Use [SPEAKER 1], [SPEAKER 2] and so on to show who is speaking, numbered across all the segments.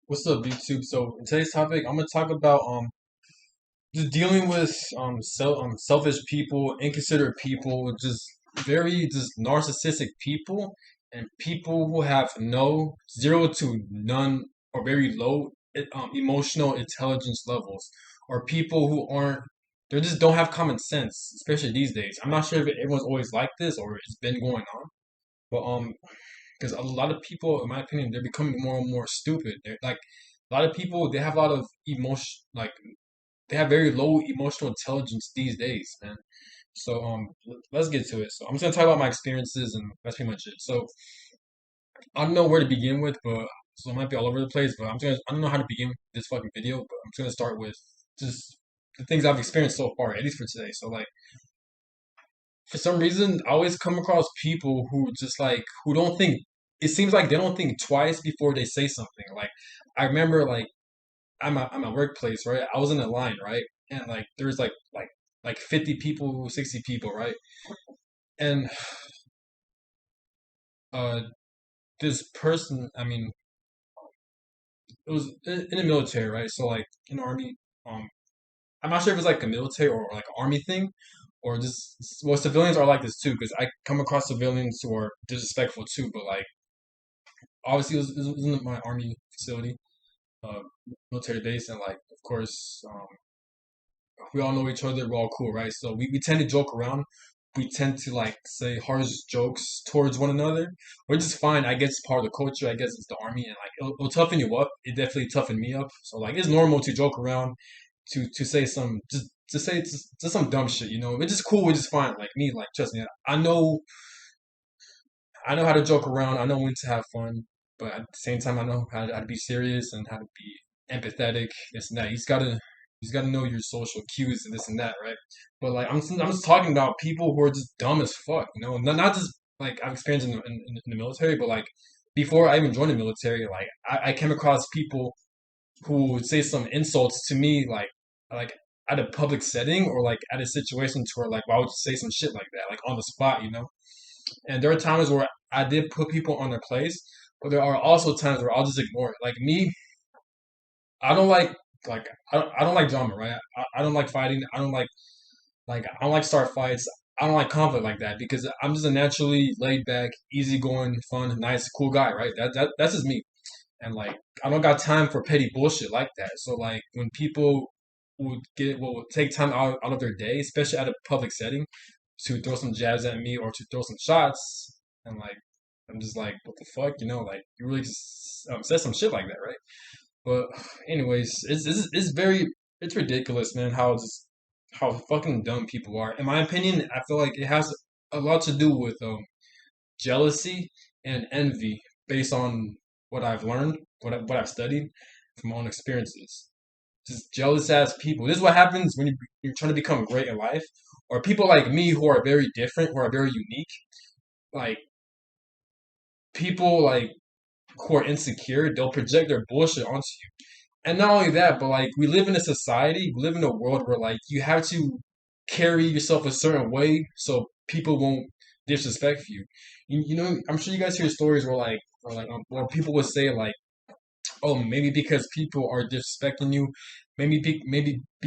[SPEAKER 1] What's up, YouTube? So in today's topic, I'm gonna talk about just dealing with selfish people, inconsiderate people, just very just narcissistic people, and people who have no zero to none or very low emotional intelligence levels, or people who aren't they just don't have common sense, especially these days. I'm not sure if everyone's always like this or it's been going on, but because a lot of people, in my opinion, they're becoming more and more stupid. They're like a lot of people, they have a lot of emotion, like they have very low emotional intelligence these days, man. So let's get to it. So I'm just gonna talk about my experiences, and that's pretty much it. So I don't know where to begin with, but so it might be all over the place. But I don't know how to begin this fucking video, but I'm just gonna start with just the things I've experienced so far, at least for today. So like for some reason, I always come across people who just like who don't think. It seems like they don't think twice before they say something. Like I remember, like I'm at workplace, right? I was in a line, right, and like there's like 50 people, 60 people, right, and uh this person, I mean, it was in the military, right? So like in the army, um, I'm not sure if it's like a military or like army thing, or just well, civilians are like this too, because I come across civilians who are disrespectful too, but like obviously it was in my army facility, uh, military base, and like of course, we all know each other, we're all cool, right? So we tend to joke around. We tend to like say harsh jokes towards one another, which is fine. I guess it's part of the culture. I guess it's the army, and like it'll toughen you up. It definitely toughened me up. So like it's normal to joke around, to say some to say just some dumb shit, which is cool, which is fine. Like me, like trust me, I know how to joke around. I know when to have fun, but at the same time, I know how to be serious and how to be empathetic. This and that. You just gotta know your social cues and this and that, right? But like I'm just talking about people who are just dumb as fuck. Not just like I've experienced in the military, but like before I even joined the military, like I came across people who would say some insults to me, like at a public setting or like at a situation to where like why would you say some shit like that, like on the spot. And there are times where I did put people on their place, but there are also times where I'll just ignore it. Like me, I don't like I don't like drama, right? I don't like fighting. I don't like start fights. I don't like conflict like that because I'm just a naturally laid back, easygoing, fun, nice, cool guy, right? That's just me. And like I don't got time for petty bullshit like that. So like when people will take time out of their day, especially at a public setting, to throw some jabs at me or to throw some shots, and like I'm just like, what the fuck, like you really just said some shit like that, right? But anyways, it's ridiculous, man. How fucking dumb people are. In my opinion, I feel like it has a lot to do with jealousy and envy, based on what I've learned, what I've studied from my own experiences. Just jealous ass people. This is what happens when you're trying to become great in life, or people like me who are very different, who are very unique. Like people like who are insecure, they'll project their bullshit onto you. And not only that, but like we live in a society, we live in a world where like you have to carry yourself a certain way so people won't disrespect you. I'm sure you guys hear stories where people would say like, oh, maybe because people are disrespecting you, maybe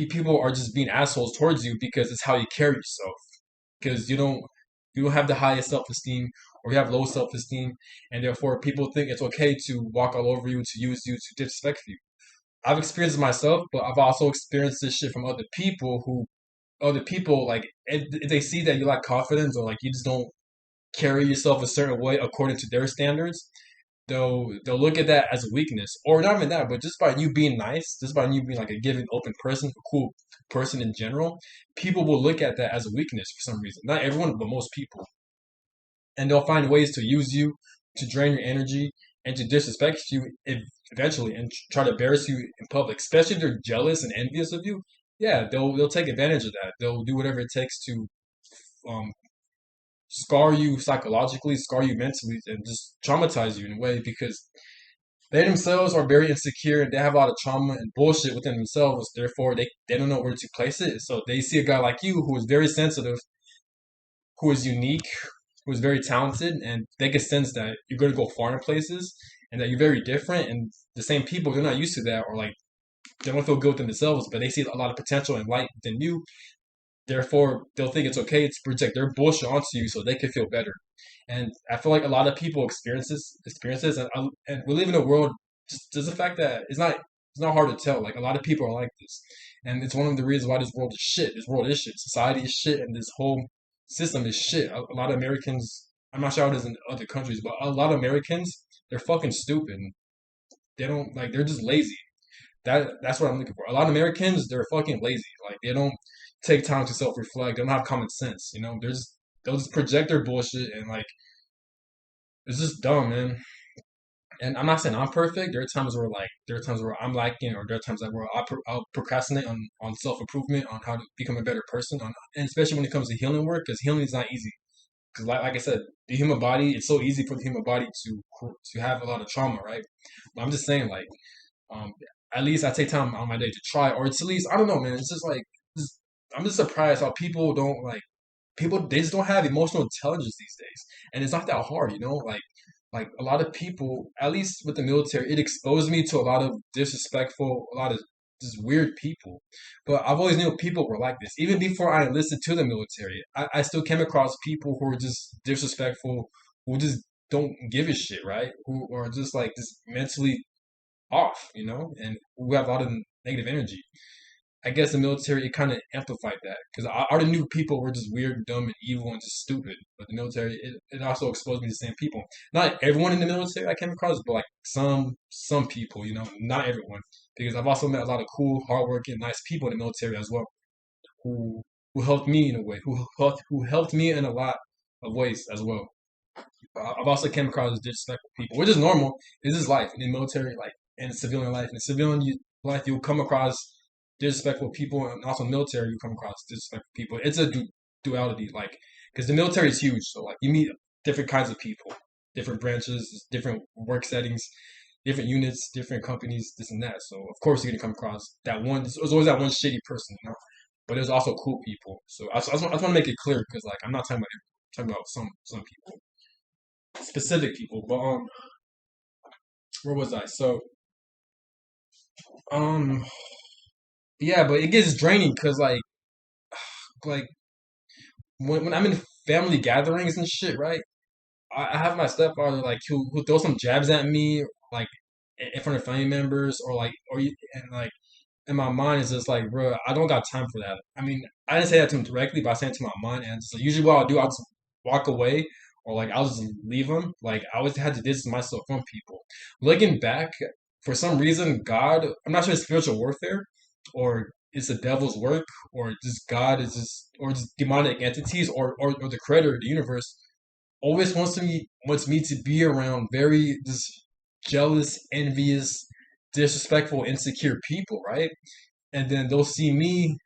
[SPEAKER 1] people are just being assholes towards you because it's how you carry yourself. Because you don't have the highest self esteem, or you have low self esteem, and therefore people think it's okay to walk all over you, to use you, to disrespect you. I've experienced it myself, but I've also experienced this shit from other people like if they see that you lack confidence or like you just don't carry yourself a certain way according to their standards, they'll look at that as a weakness, or not even that, but just by you being nice, just by you being like a giving, open person, a cool person in general, people will look at that as a weakness for some reason. Not everyone, but most people, and they'll find ways to use you, to drain your energy, and to disrespect you eventually, and try to embarrass you in public. Especially if they're jealous and envious of you. Yeah, they'll take advantage of that. They'll do whatever it takes to um, scar you psychologically, scar you mentally, and just traumatize you in a way because they themselves are very insecure and they have a lot of trauma and bullshit within themselves. Therefore, they don't know where to place it. So they see a guy like you who is very sensitive, who is unique, who is very talented, and they can sense that you're going to go far in places. and that you're very different, and the same people they're not used to that, or like they don't feel good within themselves, but they see a lot of potential and light within you. Therefore, they'll think it's okay to project their bullshit onto you so they can feel better. And I feel like a lot of people experiences, and we live in a world. Just the fact that it's not hard to tell. Like a lot of people are like this, and it's one of the reasons why this world is shit. This world is shit. Society is shit, and this whole system is shit. A lot of Americans. I'm not sure how it is in other countries, but a lot of Americans they're fucking stupid. They don't like. They're just lazy. That's what I'm looking for. A lot of Americans, they're fucking lazy. Like they don't take time to self reflect. They don't have common sense. They'll just project their bullshit and like it's just dumb, man. And I'm not saying I'm perfect. There are times where I'm lacking, or there are times where I'll procrastinate on self improvement, on how to become a better person, and especially when it comes to healing work, because healing is not easy. Because like I said, the human body, it's so easy for the human body to have a lot of trauma, right? But I'm just saying, like um, at least I take time on my day to try, or it's at least I don't know, man. It's just like just, I'm just surprised how people don't like people. They just don't have emotional intelligence these days, and it's not that hard, Like a lot of people, at least with the military, it exposed me to a lot of disrespectful, a lot of just weird people. But I've always knew people were like this. Even before I enlisted to the military, I still came across people who are just disrespectful, who just don't give a shit, right? Who are just like just mentally off, and we have a lot of negative energy. I guess the military it kind of amplified that because I already knew people were just weird, dumb, and evil and just stupid. But the military it also exposed me to the same people. Not everyone in the military I came across, but like some people, not everyone. Because I've also met a lot of cool, hardworking, nice people in the military as well, who who helped me in a way, who helped me in a lot of ways as well. I've also came across disrespectful people, which is normal. This is life in the military, like in civilian life. In civilian life, you'll come across disrespectful people, and also in the military, you come across disrespectful people. It's a duality, like because the military is huge, so like you meet different kinds of people, different branches, different work settings, different units, different companies, this and that. So of course you're gonna come across that one. There's always that one shitty person. But there's also cool people. So I just want to make it clear because like I'm not talking about everyone. I'm talking about some people, specific people. But where was I? So um, yeah, but it gets draining because like when I'm in family gatherings and shit, right? I have my stepfather like who throw some jabs at me like in front of family members and like in my mind it's just like, bro, I don't got time for that. I mean, I didn't say that to him directly, but I said it to my mind, and so usually what I'll do, I'll just walk away, or like I'll just leave them. Like I always had to distance myself from people. Looking back, for some reason, God, I'm not sure it's spiritual warfare, or it's the devil's work, or just God is just, or just demonic entities, or the creator of the universe always wants me to be around very just jealous, envious, disrespectful, insecure people, right? And then they'll see me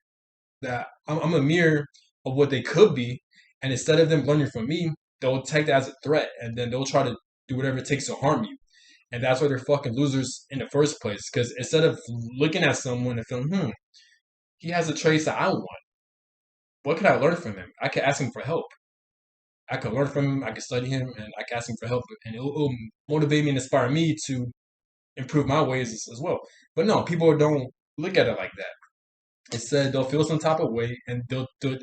[SPEAKER 1] that I'm a mirror of what they could be, and instead of them learning from me, they'll take that as a threat, and then they'll try to do whatever it takes to harm you. And that's why they're fucking losers in the first place. Because instead of looking at someone and feeling, he has the traits that I want. What can I learn from him? I can ask him for help. I could learn from him. I could study him, and I could ask him for help, and it'll motivate me and inspire me to improve my ways as well. But no, people don't look at it like that. Instead, they'll feel some type of way, and they'll do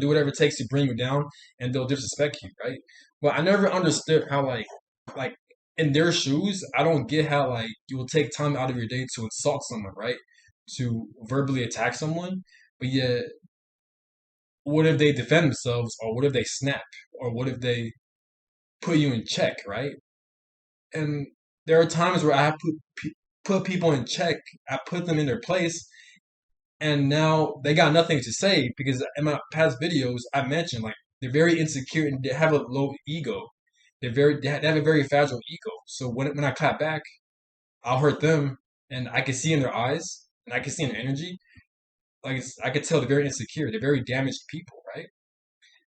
[SPEAKER 1] whatever it takes to bring you down, and they'll disrespect you, right? But I never understood how like in their shoes, I don't get how like you will take time out of your day to insult someone, right? To verbally attack someone, but yet what if they defend themselves, or what if they snap, or what if they put you in check, right? And there are times where I have put people in check. I put them in their place, and now they got nothing to say because in my past videos I mentioned like they're very insecure and they have a low ego. They have a very fragile ego. So when I clap back, I'll hurt them, and I can see in their eyes and I can see in their energy. Like I could tell they're very insecure. They're very damaged people, right?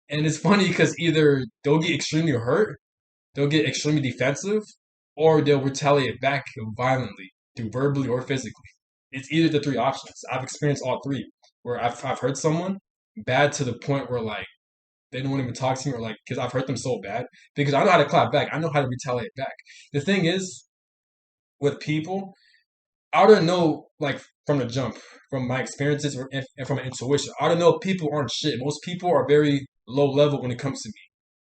[SPEAKER 1] And it's funny because either they'll get extremely hurt, they'll get extremely defensive, or they'll retaliate back violently through verbally or physically. It's either the three options. I've experienced all three, where I've hurt someone bad to the point where like they don't want to even talk to me, or like because I've hurt them so bad because I know how to clap back. I know how to retaliate back. The thing is, with people, I don't know, like from the jump, from my experiences and from my intuition. I don't know people aren't shit. Most people are very low level when it comes to me,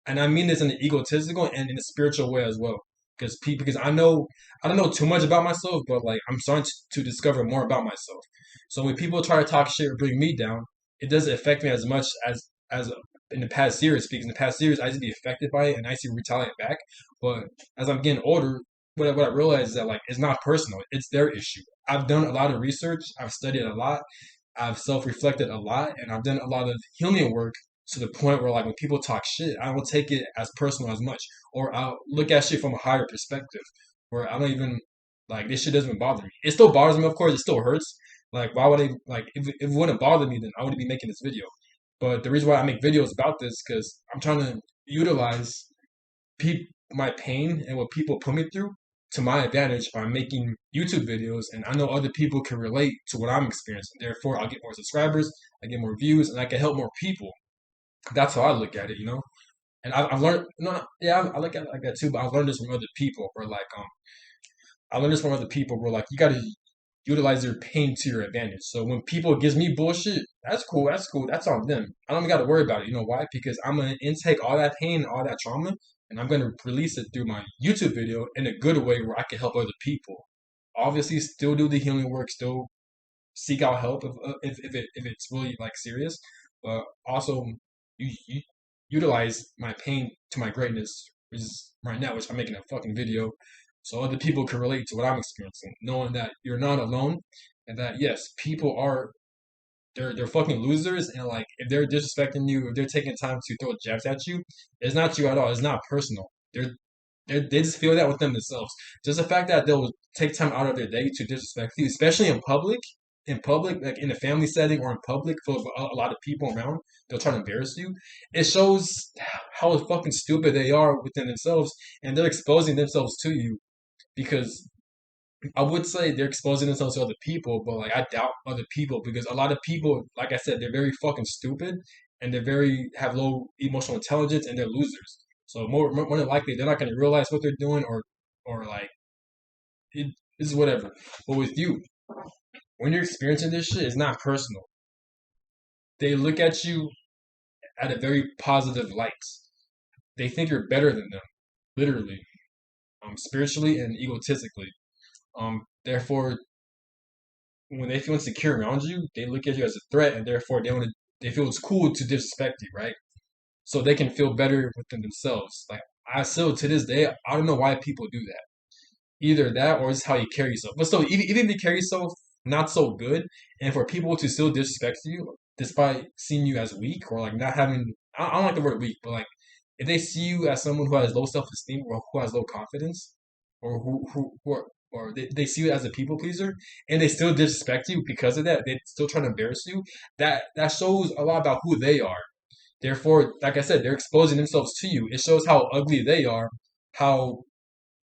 [SPEAKER 1] and I mean this in an egotistical and in a spiritual way as well. Because I don't know too much about myself, but like I'm starting to discover more about myself. So when people try to talk shit or bring me down, it doesn't affect me as much as in the past years. Because in the past years, I used to be affected by it and I used to retaliate back. But as I'm getting older, what I realize is that like it's not personal; it's their issue. I've done a lot of research. I've studied a lot. I've self-reflected a lot, and I've done a lot of healing work to the point where like when people talk shit, I don't take it as personal as much, or I'll look at shit from a higher perspective, where I don't even like this shit doesn't bother me. It still bothers me, of course. It still hurts. Like why would I like if it wouldn't bother me, then I wouldn't be making this video. But the reason why I make videos about this because I'm trying to utilize my pain and what people put me through to my advantage by making YouTube videos, and I know other people can relate to what I'm experiencing. Therefore, I'll get more subscribers, I get more views, and I can help more people. That's how I look at it, you know. And I've learned, yeah, I look at it like that too. But I've learned this from other people, where like, I learned this from other people, where like you gotta utilize your pain to your advantage. So when people gives me bullshit, that's cool, that's cool, that's on them. I don't even gotta worry about it. You know why? Because I'm gonna intake all that pain, all that trauma, and I'm gonna release it through my YouTube video in a good way where I can help other people. Obviously, still do the healing work, still seek out help if it's really like serious, but also you utilize my pain to my greatness, which is right now, which I'm making a fucking video, so other people can relate to what I'm experiencing, knowing that you're not alone, and that yes, people are they're fucking losers, and like if they're disrespecting you, if they're taking time to throw jabs at you, it's not you at all. It's not personal. They just feel that within themselves. Just the fact that they'll take time out of their day to disrespect you, especially in public, like in a family setting or in public, full of a lot of people around, they'll try to embarrass you. It shows how fucking stupid they are within themselves, and they're exposing themselves to you because I would say they're exposing themselves to other people, but like I doubt other people because a lot of people, like I said, they're very fucking stupid and they're very have low emotional intelligence and they're losers. So more than likely they're not going to realize what they're doing or like it is whatever. But with you, when you're experiencing this shit, it's not personal. They look at you at a very positive light. They think you're better than them, literally, spiritually and egotistically. Therefore, when they feel insecure around you, they look at you as a threat, and therefore they feel it's cool to disrespect you, right? So they can feel better within themselves. Like I still to this day, I don't know why people do that. Either that or it's how you carry yourself. But still, even if you carry yourself not so good, and for people to still disrespect you despite seeing you as weak or like not having, I don't like the word weak, but like if they see you as someone who has low self esteem or who has low confidence, or or they see you as a people pleaser, and they still disrespect you because of that, they still try to embarrass you. That shows a lot about who they are. Therefore, like I said, they're exposing themselves to you. It shows how ugly they are, how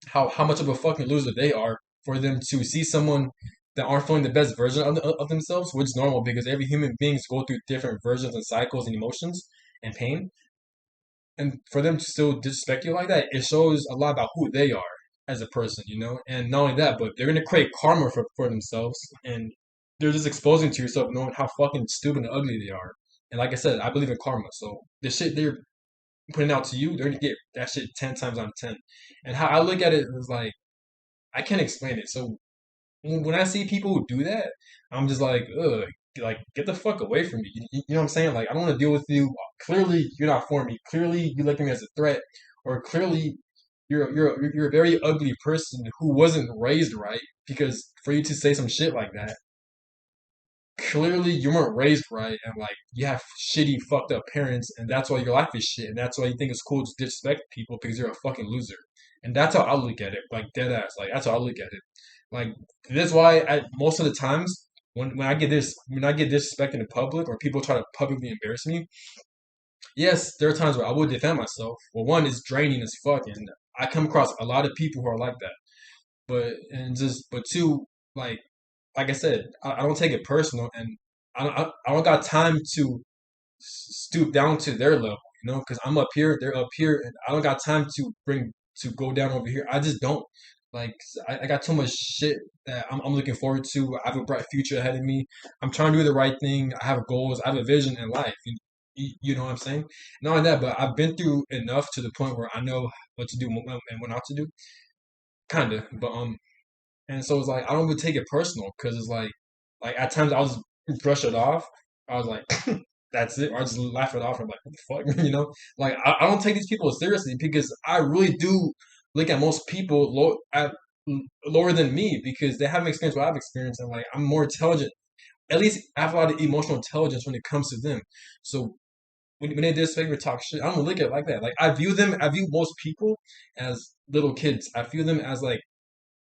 [SPEAKER 1] how much of a fucking loser they are for them to see someone that aren't feeling the best version of themselves, which is normal because every human beings go through different versions and cycles and emotions and pain. And for them to still disrespect you like that, it shows a lot about who they are as a person, you know? And not only that, but they're gonna create karma for themselves and they're just exposing to yourself knowing how fucking stupid and ugly they are. And like I said, I believe in karma. So the shit they're putting out to you, they're gonna get that shit 10 times out of 10. And how I look at it is like I can't explain it. So when I see people who do that, I'm just like, ugh, like get the fuck away from me. You know what I'm saying? Like I don't want to deal with you. Clearly, you're not for me. Clearly, you look at me as a threat, or clearly, you're a very ugly person who wasn't raised right. Because for you to say some shit like that, clearly you weren't raised right, and like you have shitty, fucked up parents, and that's why your life is shit, and that's why you think it's cool to disrespect people because you're a fucking loser. And that's how I look at it, like dead ass. Like that's how I look at it. Like that's why most of the times when I get disrespected in public or people try to publicly embarrass me, yes, there are times where I would defend myself. Well, one is draining as fuck, and I come across a lot of people who are like that. But two, like I said, I don't take it personal, and I don't got time to stoop down to their level, you know, because I'm up here, they're up here, and I don't got time to go down over here. I just don't. Like I got too much shit that I'm looking forward to. I have a bright future ahead of me. I'm trying to do the right thing. I have goals. I have a vision in life. You know what I'm saying? Not only that, but I've been through enough to the point where I know what to do and what not to do. Kinda, but and so it's like I don't even take it personal because it's like at times I'll just brush it off. I was like, that's it. Or I just laugh it off. I'm like, what the fuck, you know? Like I don't take these people seriously because I really do look at most people lower than me because they haven't experienced what I've experienced, and like I'm more intelligent. At least I have a lot of emotional intelligence when it comes to them. So when they disrespect or talk shit, I don't look at it like that. Like I view most people as little kids. I view them as like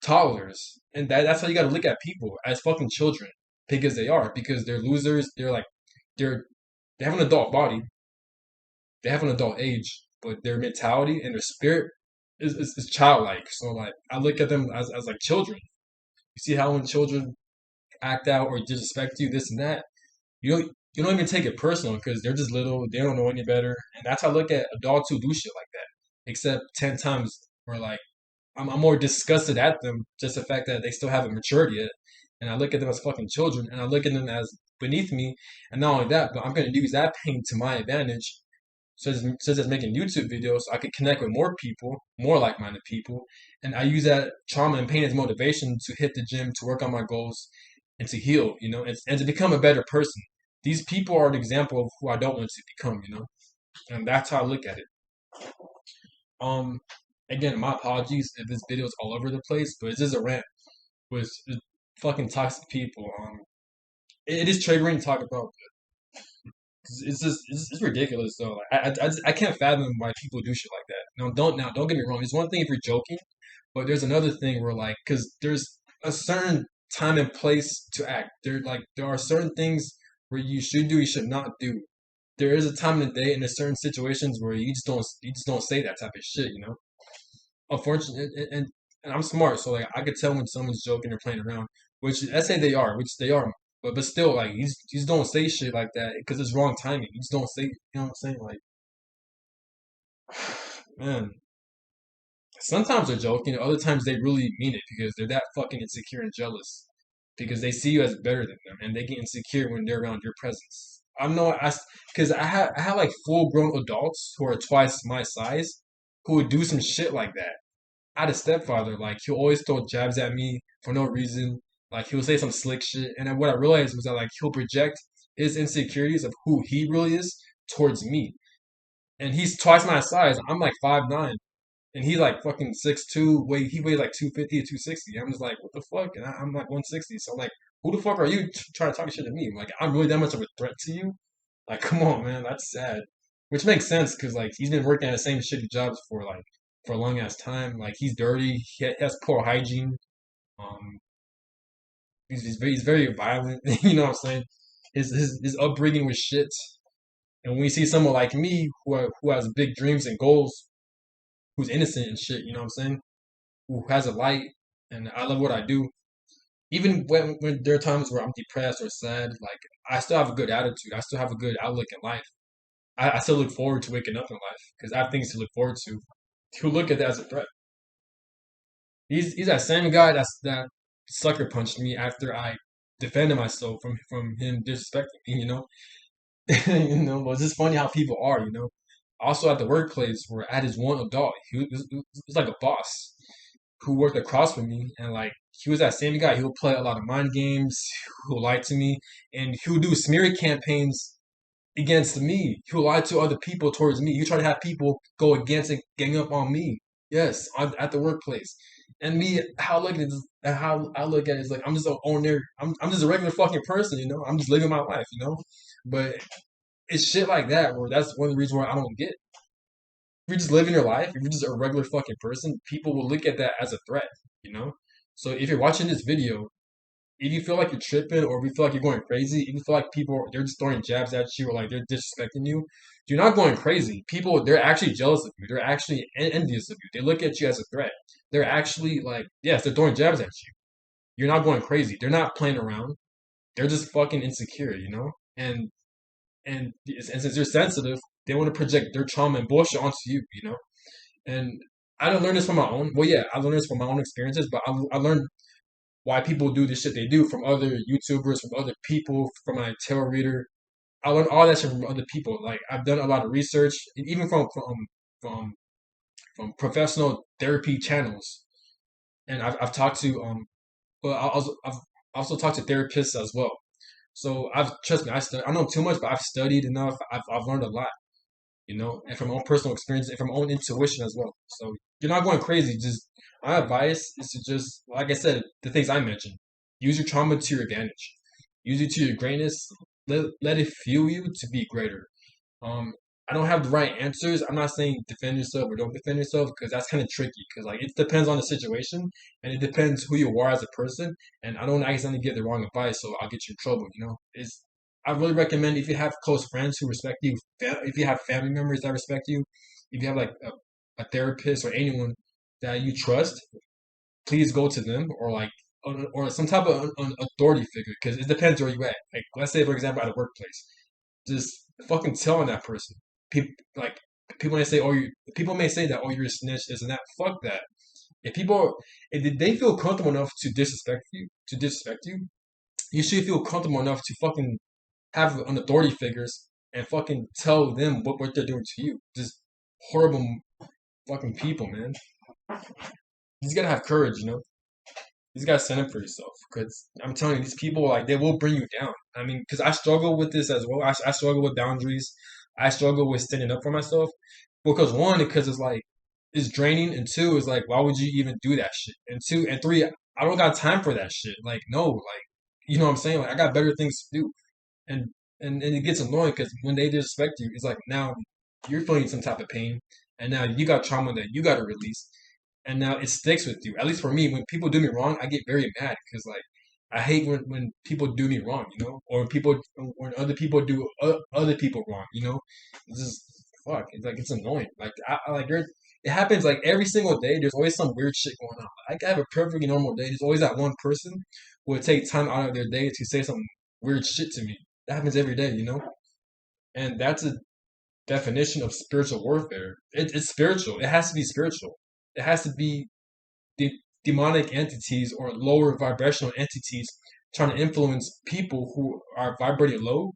[SPEAKER 1] toddlers, and that's how you got to look at people as fucking children because they are because they're losers. They're like they're they have an adult body, they have an adult age, but their mentality and their spirit is childlike. So like I look at them as like children. You see how when children act out or disrespect you, this and that, you don't even take it personal because they're just little, they don't know any better, and that's how I look at adults who do shit like that. Except 10 times, where like I'm more disgusted at them just the fact that they still haven't matured yet. And I look at them as fucking children and I look at them as beneath me. And not only that, but I'm going to use that pain to my advantage. Such as making YouTube videos, so I could connect with more people, more like minded people. And I use that trauma and pain as motivation to hit the gym, to work on my goals, and to heal, and to become a better person. These people are an example of who I don't want to become. And that's how I look at it. Um, Again, my apologies if this video is all over the place, but it's just a rant with fucking toxic people. It is triggering to talk about. It's ridiculous though. Like, I can't fathom why people do shit like that. Don't get me wrong. It's one thing if you're joking, but there's another thing where like because there's a certain time and place to act. There are certain things where you should do, you should not do. There is a time and a day, and there's certain situations where you just don't say that type of shit. Unfortunately, and I'm smart, so like I could tell when someone's joking or playing around, which I say they are, which they are, but still, like you just don't say shit like that because it's wrong timing. You just don't say, you know what I'm saying? Like, man, sometimes they're joking, other times they really mean it because they're that fucking insecure and jealous because they see you as better than them and they get insecure when they're around your presence. I know, because I have like full grown adults who are twice my size who would do some shit like that. I had a stepfather, like he'll always throw jabs at me for no reason. Like he'll say some slick shit, and then what I realized was that like he'll project his insecurities of who he really is towards me. And he's twice my size. I'm like 5'9", and he's like fucking 6'2". He weighs like 250 or 260. I'm just like, what the fuck? And I'm like 160. So I'm like, who the fuck are you trying to talk shit to me? Like I'm really that much of a threat to you? Like come on, man, that's sad. Which makes sense because like he's been working at the same shitty jobs for a long ass time. Like he's dirty. He has poor hygiene. Um, he's very violent. You know what I'm saying? His upbringing was shit. And when we see someone like me who has big dreams and goals, who's innocent and shit, you know what I'm saying? Who has a light, and I love what I do. Even when there are times where I'm depressed or sad, like I still have a good attitude. I still have a good outlook in life. I still look forward to waking up in life because I have things to look forward to. To look at that as a threat. He's that same guy that sucker punched me after I defended myself from him disrespecting me. But it's just funny how people are. Also at the workplace where I had this one adult, he was like a boss who worked across from me, and like he was that same guy. He would play a lot of mind games, who would lie to me, and he would do smear campaigns against me. He would lie to other people towards me. You try to have people go against and gang up on me. Yes, at the workplace. And me, how I look at it is like I'm just an ordinary. I'm just a regular fucking person. I'm just living my life. But it's shit like that where that's one of the reasons why I don't get. If you're just living your life, if you're just a regular fucking person, people will look at that as a threat. So if you're watching this video, if you feel like you're tripping or if you feel like you're going crazy, if you feel like people they're just throwing jabs at you or like they're disrespecting you, you're not going crazy. People they're actually jealous of you. They're actually envious of you. They look at you as a threat. They're actually like, yes, they're throwing jabs at you. You're not going crazy. They're not playing around. They're just fucking insecure. And since they're sensitive, they want to project their trauma and bullshit onto you. And I didn't learn this from my own. Well, yeah, I learned this from my own experiences, but I learned why people do the shit they do from other YouTubers, from other people, from my tarot reader. I learned all that shit from other people. Like I've done a lot of research, and even from from professional therapy channels, and I've talked to well, I've also talked to therapists as well. So I've trust me, I know too much, but I've studied enough. I've learned a lot, and from my own personal experience and from my own intuition as well. So you're not going crazy. Just my advice is to just, like I said, the things I mentioned. Use your trauma to your advantage. Use it to your greatness. Let it fuel you to be greater. Um, I don't have the right answers. I'm not saying defend yourself or don't defend yourself because that's kind of tricky. Because like it depends on the situation and it depends who you are as a person. And I don't accidentally give the wrong advice, so I'll get you in trouble. It's I really recommend if you have close friends who respect you, if you have family members that respect you, if you have like a therapist or anyone that you trust, please go to them or some type of an authority figure because it depends where you at. Like let's say for example at a workplace, just fucking telling that person. People like people may say, people may say that, oh, you're a snitch, this and that. Fuck that. If people, if they feel comfortable enough to disrespect you, you should feel comfortable enough to fucking have an authority figures and fucking tell them what they're doing to you. Just horrible fucking people, man. You just gotta have courage, You just gotta stand up for yourself. Because I'm telling you, these people, like, they will bring you down. I mean, because I struggle with this as well. I struggle with boundaries. I struggle with standing up for myself. Because one, because it's like, it's draining. And two, is like, why would you even do that shit? And two, and three, I don't got time for that shit. Like, no, like, you know what I'm saying? Like, I got better things to do. And and it gets annoying because when they disrespect you, it's like now you're feeling some type of pain. And now you got trauma that you got to release and now it sticks with you. At least for me, when people do me wrong, I get very mad because like I hate when people do me wrong, or when other people do other people wrong, It's just fuck. It's like it's annoying. Like I like it happens like every single day. There's always some weird shit going on. I can have a perfectly normal day. There's always that one person who would take time out of their day to say some weird shit to me. That happens every day, and that's a definition of spiritual warfare. It's spiritual. It has to be spiritual. It has to be de- demonic entities or lower vibrational entities trying to influence people who are vibrating low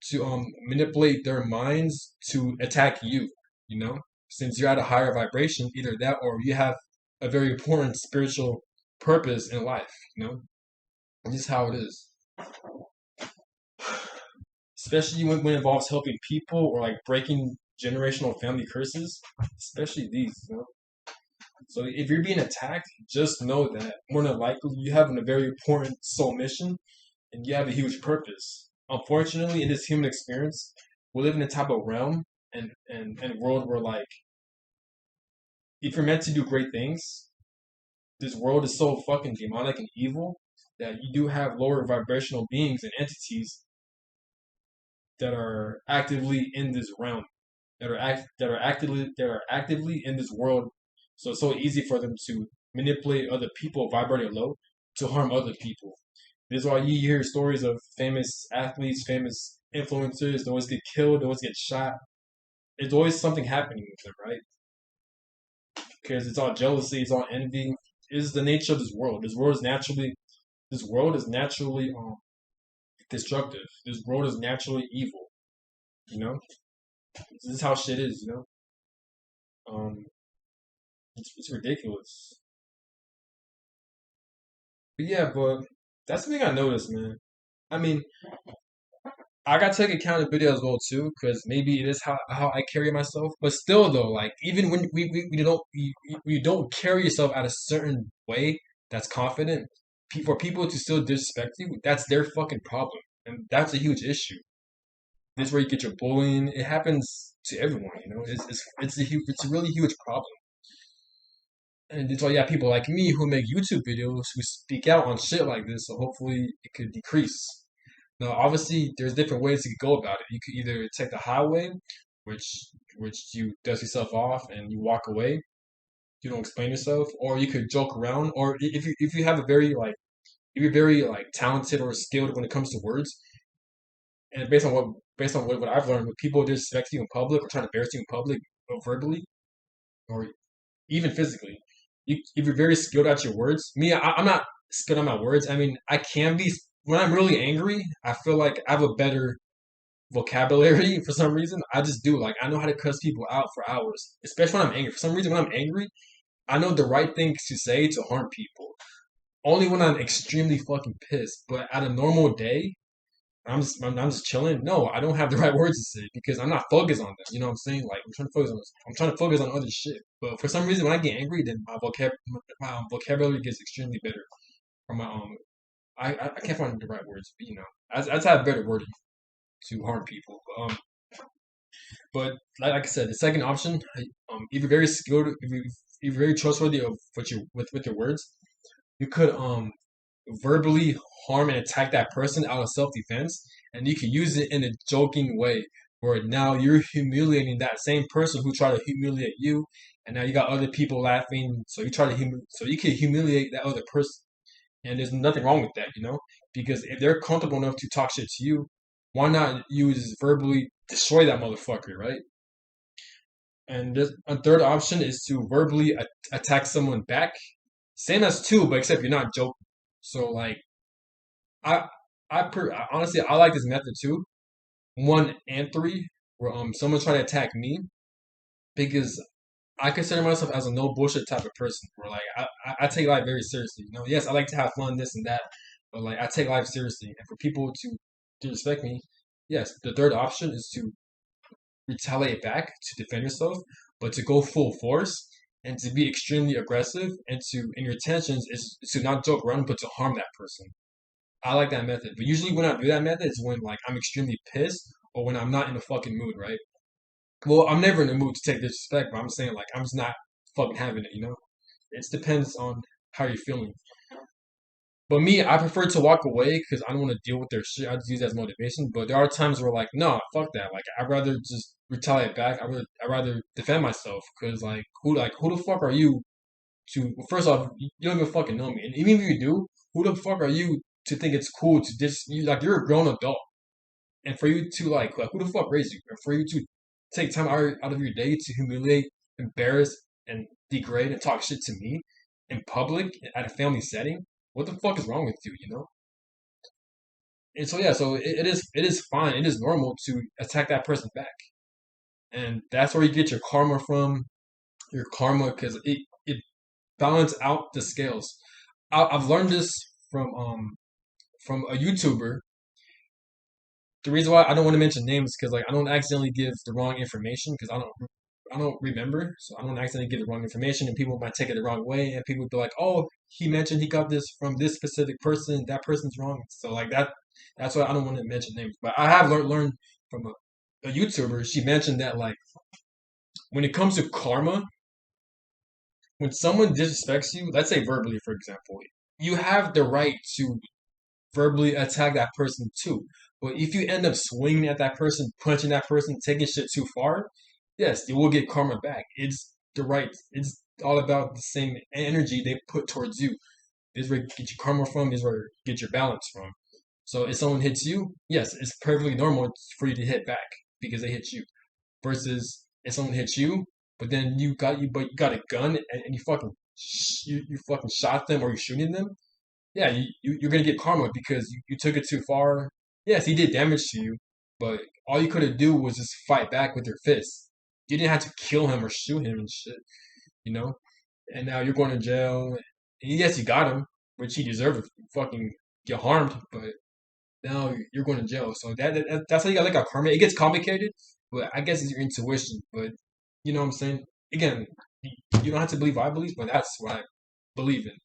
[SPEAKER 1] to manipulate their minds to attack you. You know, since you're at a higher vibration, either that or you have a very important spiritual purpose in life. This is how it is. Especially when it involves helping people or like breaking generational family curses, especially these. So if you're being attacked, just know that more than likely you have a very important soul mission and you have a huge purpose. Unfortunately, in this human experience, we live in a type of realm and world where like if you're meant to do great things, this world is so fucking demonic and evil that you do have lower vibrational beings and entities that are actively in this realm, that are actively in this world. So it's so easy for them to manipulate other people vibrating low to harm other people. This is why you hear stories of famous athletes, famous influencers. They always get killed. They always get shot. There's always something happening with them, right? Because it's all jealousy. It's all envy. It's the nature of this world. This world is naturally destructive. This world is naturally evil. You know, this is how shit is. It's ridiculous. But yeah, but that's the thing I noticed, man. I mean, I gotta take accountability as well too, because maybe it is how I carry myself. But still, though, like even when we don't carry yourself at a certain way that's confident, for people to still disrespect you, that's their fucking problem, and that's a huge issue. This is where you get your bullying. It happens to everyone, it's a really huge problem. And it's why you have people like me who make YouTube videos who speak out on shit like this, so hopefully it could decrease. Now, obviously, there's different ways you could go about it. You could either take the highway, which you dust yourself off and you walk away. You don't explain yourself, or you could joke around, or if you have a very like if you're very like talented or skilled when it comes to words, and based on what I've learned, when people disrespect you in public or trying to embarrass you in public verbally, or even physically. If you're very skilled at your words, I'm not skilled at my words. I mean, I can be when I'm really angry. I feel like I have a better vocabulary for some reason. I just do like I know how to cuss people out for hours, especially when I'm angry. For some reason, when I'm angry, I know the right things to say to harm people. Only when I'm extremely fucking pissed. But at a normal day, I'm just chilling. No, I don't have the right words to say because I'm not focused on them. You know what I'm saying? Like I'm trying to focus on other shit. But for some reason, when I get angry, then my vocabulary gets extremely better. Or my I can't find the right words, but I just have better wording to harm people. But like I said, the second option, if you're very skilled, if you're very trustworthy of what you with your words, you could verbally harm and attack that person out of self defense, and you can use it in a joking way where now you're humiliating that same person who tried to humiliate you, and now you got other people laughing. So so you can humiliate that other person, and there's nothing wrong with that, because if they're comfortable enough to talk shit to you, why not use verbally destroy that motherfucker, right? And there's a third option is to verbally attack someone back, same as two, but except you're not joking. So like I honestly I like this method too. One and three, where someone try to attack me because I consider myself as a no bullshit type of person. Where like I take life very seriously. Yes, I like to have fun, this and that, but like I take life seriously. And for people to respect me, yes, the third option is to retaliate back to defend yourself, but to go full force and to be extremely aggressive and your intentions is to not joke around but to harm that person. I like that method. But usually when I do that method it's when like I'm extremely pissed or when I'm not in a fucking mood, right? Well, I'm never in the mood to take disrespect, but I'm saying like I'm just not fucking having it. It depends on how you're feeling. But me, I prefer to walk away because I don't want to deal with their shit. I just use it as motivation. But there are times where like, no, fuck that. Like I'd rather just retaliate back. I'd rather defend myself because like who the fuck are you to? Well, first off, you don't even fucking know me, and even if you do, who the fuck are you to think it's cool to like you're a grown adult, and for you to like who the fuck raised you, and for you to take time out of your day to humiliate, embarrass, and degrade and talk shit to me in public at a family setting. What the fuck is wrong with you? And so yeah, so it is fine. It is normal to attack that person back, and that's where you get your karma from. Your karma because it balances out the scales. I've learned this from a YouTuber. The reason why I don't want to mention names because like I don't accidentally give the wrong information because I don't remember, so I don't accidentally give the wrong information, and people might take it the wrong way, and people would be like, "Oh, he mentioned he got this from this specific person. That person's wrong." So like that, that's why I don't want to mention names. But I have learned from a YouTuber. She mentioned that like when it comes to karma, when someone disrespects you, let's say verbally, for example, you have the right to verbally attack that person too. But if you end up swinging at that person, punching that person, taking shit too far, yes, you will get karma back. It's the right. It's all about the same energy they put towards you. This is where you get your karma from. This is where you get your balance from. So if someone hits you, yes, it's perfectly normal for you to hit back because they hit you. Versus if someone hits you, but then but you got a gun and you fucking you fucking shot them or you're shooting them, yeah, you're gonna get karma because you took it too far. Yes, he did damage to you, but all you could have do was just fight back with your fists. You didn't have to kill him or shoot him and shit, you know. And now you're going to jail. And yes, you got him, which he deserved to fucking get harmed, but now you're going to jail. So that's how you got to look at karma. It gets complicated, but I guess it's your intuition. But you know what I'm saying? Again, you don't have to believe I believe, but that's what I believe in.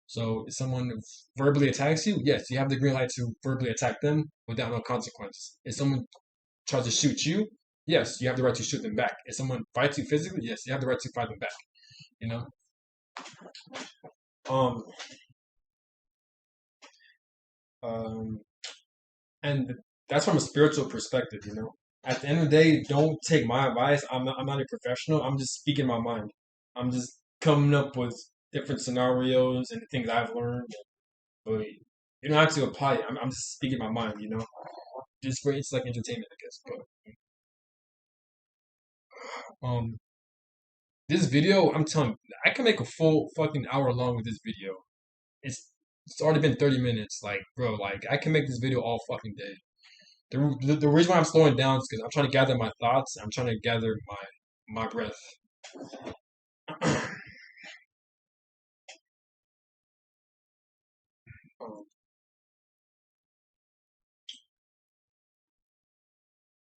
[SPEAKER 1] So if someone verbally attacks you, yes, you have the green light to verbally attack them without no consequences. If someone tries to shoot you, yes, you have the right to shoot them back. If someone fights you physically, yes, you have the right to fight them back. You know, um, um, and that's from a spiritual perspective. At the end of the day, don't take my advice. I'm not a professional. I'm just speaking my mind. I'm just coming up with different scenarios and things I've learned. But you don't have to apply it. I'm just speaking my mind. Just for it's like entertainment, I guess. But um, This video, I'm telling you, I can make a full fucking hour long with this video. It's it's already been 30 minutes. Like, bro, like I can make this video all fucking day. The reason why I'm slowing down is because I'm trying to gather my thoughts. I'm trying to gather my breath. Um,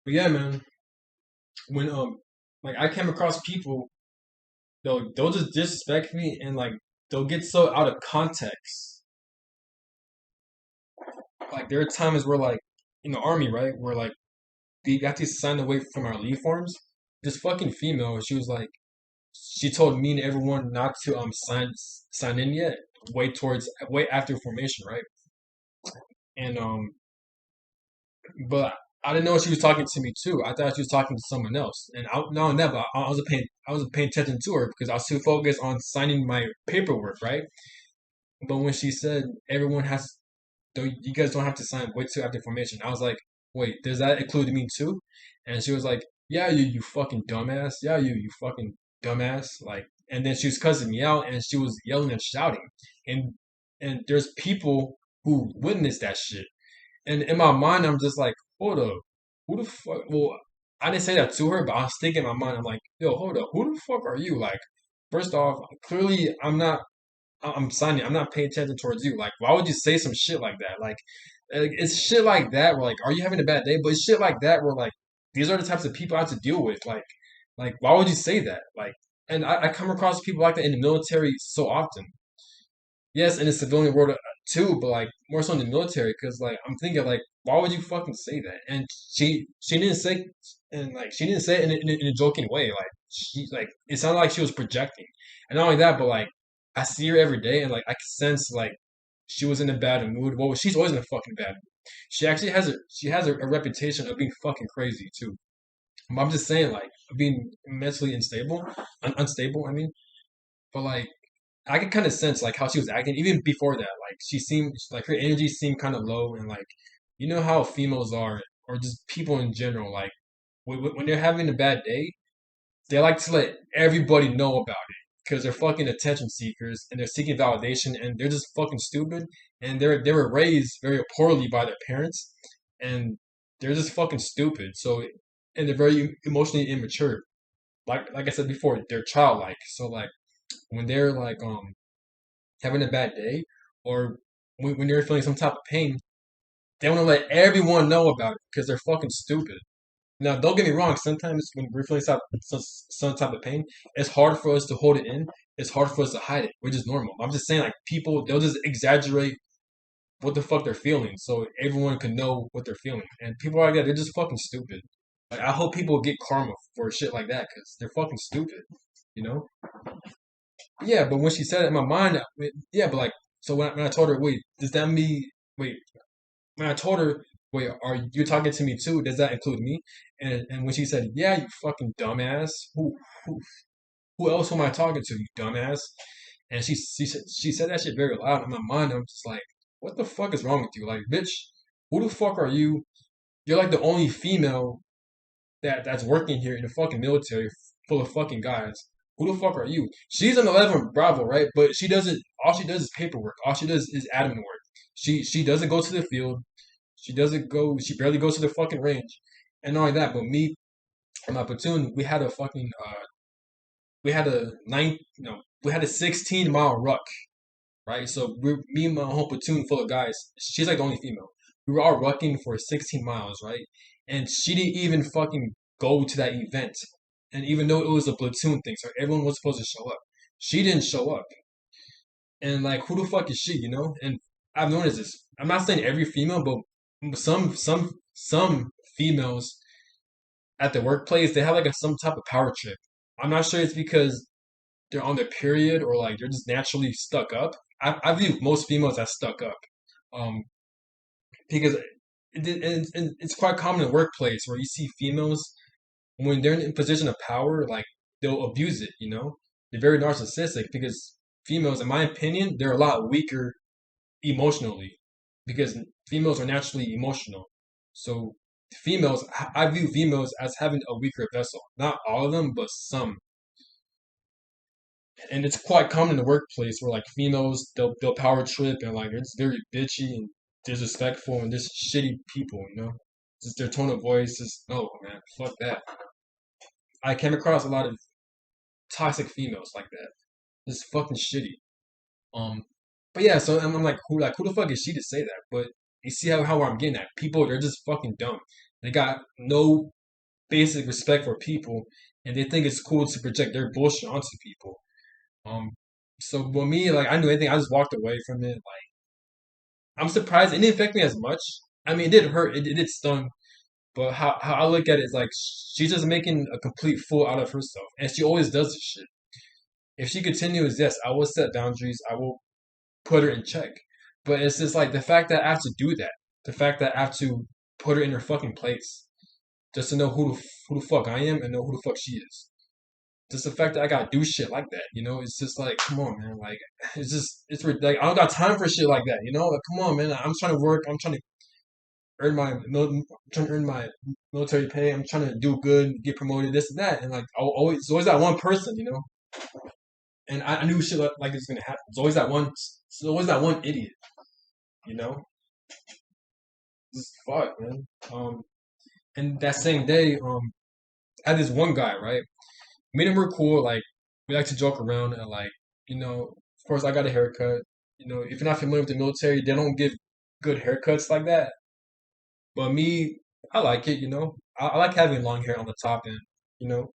[SPEAKER 1] but yeah, man, when like I came across people, they'll just disrespect me and like they'll get so out of context. Like there are times where like in the army, right, where like we got to sign away from our leave forms. This fucking female, she was like, she told me and everyone not to sign in yet. Wait after formation, right? And but I didn't know she was talking to me too. I thought she was talking to someone else. And not only that, but I was paying attention to her because I was too focused on signing my paperwork, right? But when she said everyone has, though you guys don't have to sign, wait till after formation. I was like, wait, does that include me too? And she was like, yeah, you fucking dumbass. Yeah, you fucking dumbass. Like, and then she was cussing me out and she was yelling and shouting. And and there's people who witnessed that shit. And in my mind, I'm just like, hold up, who the fuck? Well, I didn't say that to her, but I was thinking in my mind, I'm like, yo, hold up, who the fuck are you? Like, first off, clearly I'm signing. I'm not paying attention towards you. Like, why would you say some shit like that? Like, it's shit like that where like, are you having a bad day? But it's shit like that where like, these are the types of people I have to deal with. Like, why would you say that? Like, and I come across people like that in the military so often. Yes, in the civilian world too, but like more so in the military, because like I'm thinking like, why would you fucking say that? And she didn't say, and like she didn't say it in a joking way. Like she like it sounded like she was projecting, and not only that, but like I see her every day, and like I can sense like she was in a bad mood. Well, she's always in a fucking bad mood. She has a reputation of being fucking crazy too. But I'm just saying like being mentally unstable. I mean, but like I could kind of sense like how she was acting even before that. Like she seemed like her energy seemed kind of low, and like you know how females are, or just people in general. Like when they're having a bad day, they like to let everybody know about it because they're fucking attention seekers and they're seeking validation and they're just fucking stupid and they were raised very poorly by their parents and they're just fucking stupid. So and they're very emotionally immature. Like I said before, they're childlike. So like when they're like having a bad day or when they're feeling some type of pain, they want to let everyone know about it because they're fucking stupid. Now, don't get me wrong. Sometimes when we're feeling some type of pain, it's hard for us to hold it in. It's hard for us to hide it, which is normal. I'm just saying, like people, they'll just exaggerate what the fuck they're feeling, so everyone can know what they're feeling. And people like that, they're just fucking stupid. Like I hope people get karma for shit like that because they're fucking stupid. You know? Yeah, but when she said it in my mind, yeah, but like, so when I told her, wait, does that mean, wait, when I told her, wait, are you talking to me too? Does that include me? And when she said, yeah, you fucking dumbass, who, who else am I talking to, you dumbass? And she said that shit very loud in my mind. I'm just like, what the fuck is wrong with you? Like, bitch, who the fuck are you? You're like the only female that's working here in the fucking military full of fucking guys. Who the fuck are you? She's an 11 Bravo, right? But she doesn't. All she does is paperwork. All she does is admin work. She doesn't go to the field. She doesn't go. She barely goes to the fucking range. And not only that, but me and my platoon, we had a fucking we had a nine. No, we had a 16-mile ruck, right? So me and my whole platoon full of guys. She's like the only female. We were all rucking for 16 miles, right? And she didn't even fucking go to that event. And even though it was a platoon thing, so everyone was supposed to show up, she didn't show up. And like, who the fuck is she? You know? And I've noticed this. I'm not saying every female, but some females at the workplace they have like some type of power trip. I'm not sure it's because they're on their period or like they're just naturally stuck up. I view most females as stuck up, um, because it's quite common in the workplace where you see females when they're in a position of power, like they'll abuse it. You know, they're very narcissistic because females, in my opinion, they're a lot weaker emotionally because females are naturally emotional. So I view females as having a weaker vessel. Not all of them, but some. And it's quite common in the workplace where like females they'll power trip and like it's very bitchy and disrespectful and just shitty people, you know. Just their tone of voice, just no man, fuck that. I came across a lot of toxic females like that, just fucking shitty. Um, but yeah, so I'm like, who the fuck is she to say that? But you see how I'm getting at? People, they're just fucking dumb. They got no basic respect for people, and they think it's cool to project their bullshit onto people. Um, so with me, like I knew anything, I just walked away from it. Like I'm surprised it didn't affect me as much. I mean, it did hurt, it did stung, but how I look at it is like she's just making a complete fool out of herself, and she always does this shit. If she continues, yes, I will set boundaries. I will put her in check. But it's just like the fact that I have to do that, the fact that I have to put her in her fucking place, just to know who the fuck I am and know who the fuck she is. Just the fact that I gotta do shit like that, you know, it's just like, come on, man. Like, like I don't got time for shit like that, you know. Like, come on, man. I'm trying to work. I'm trying to trying to earn my military pay. I'm trying to do good, get promoted, this and that, and like, it's always that one person, you know. And I knew shit like this was gonna happen. It's always that one idiot, you know. Just fuck, man. And that same day, I had this one guy, right? Me and him were cool. Like, we like to joke around and like, you know, of course, I got a haircut. You know, if you're not familiar with the military, they don't give good haircuts like that. But me, I like it. You know, I like having long hair on the top and you know,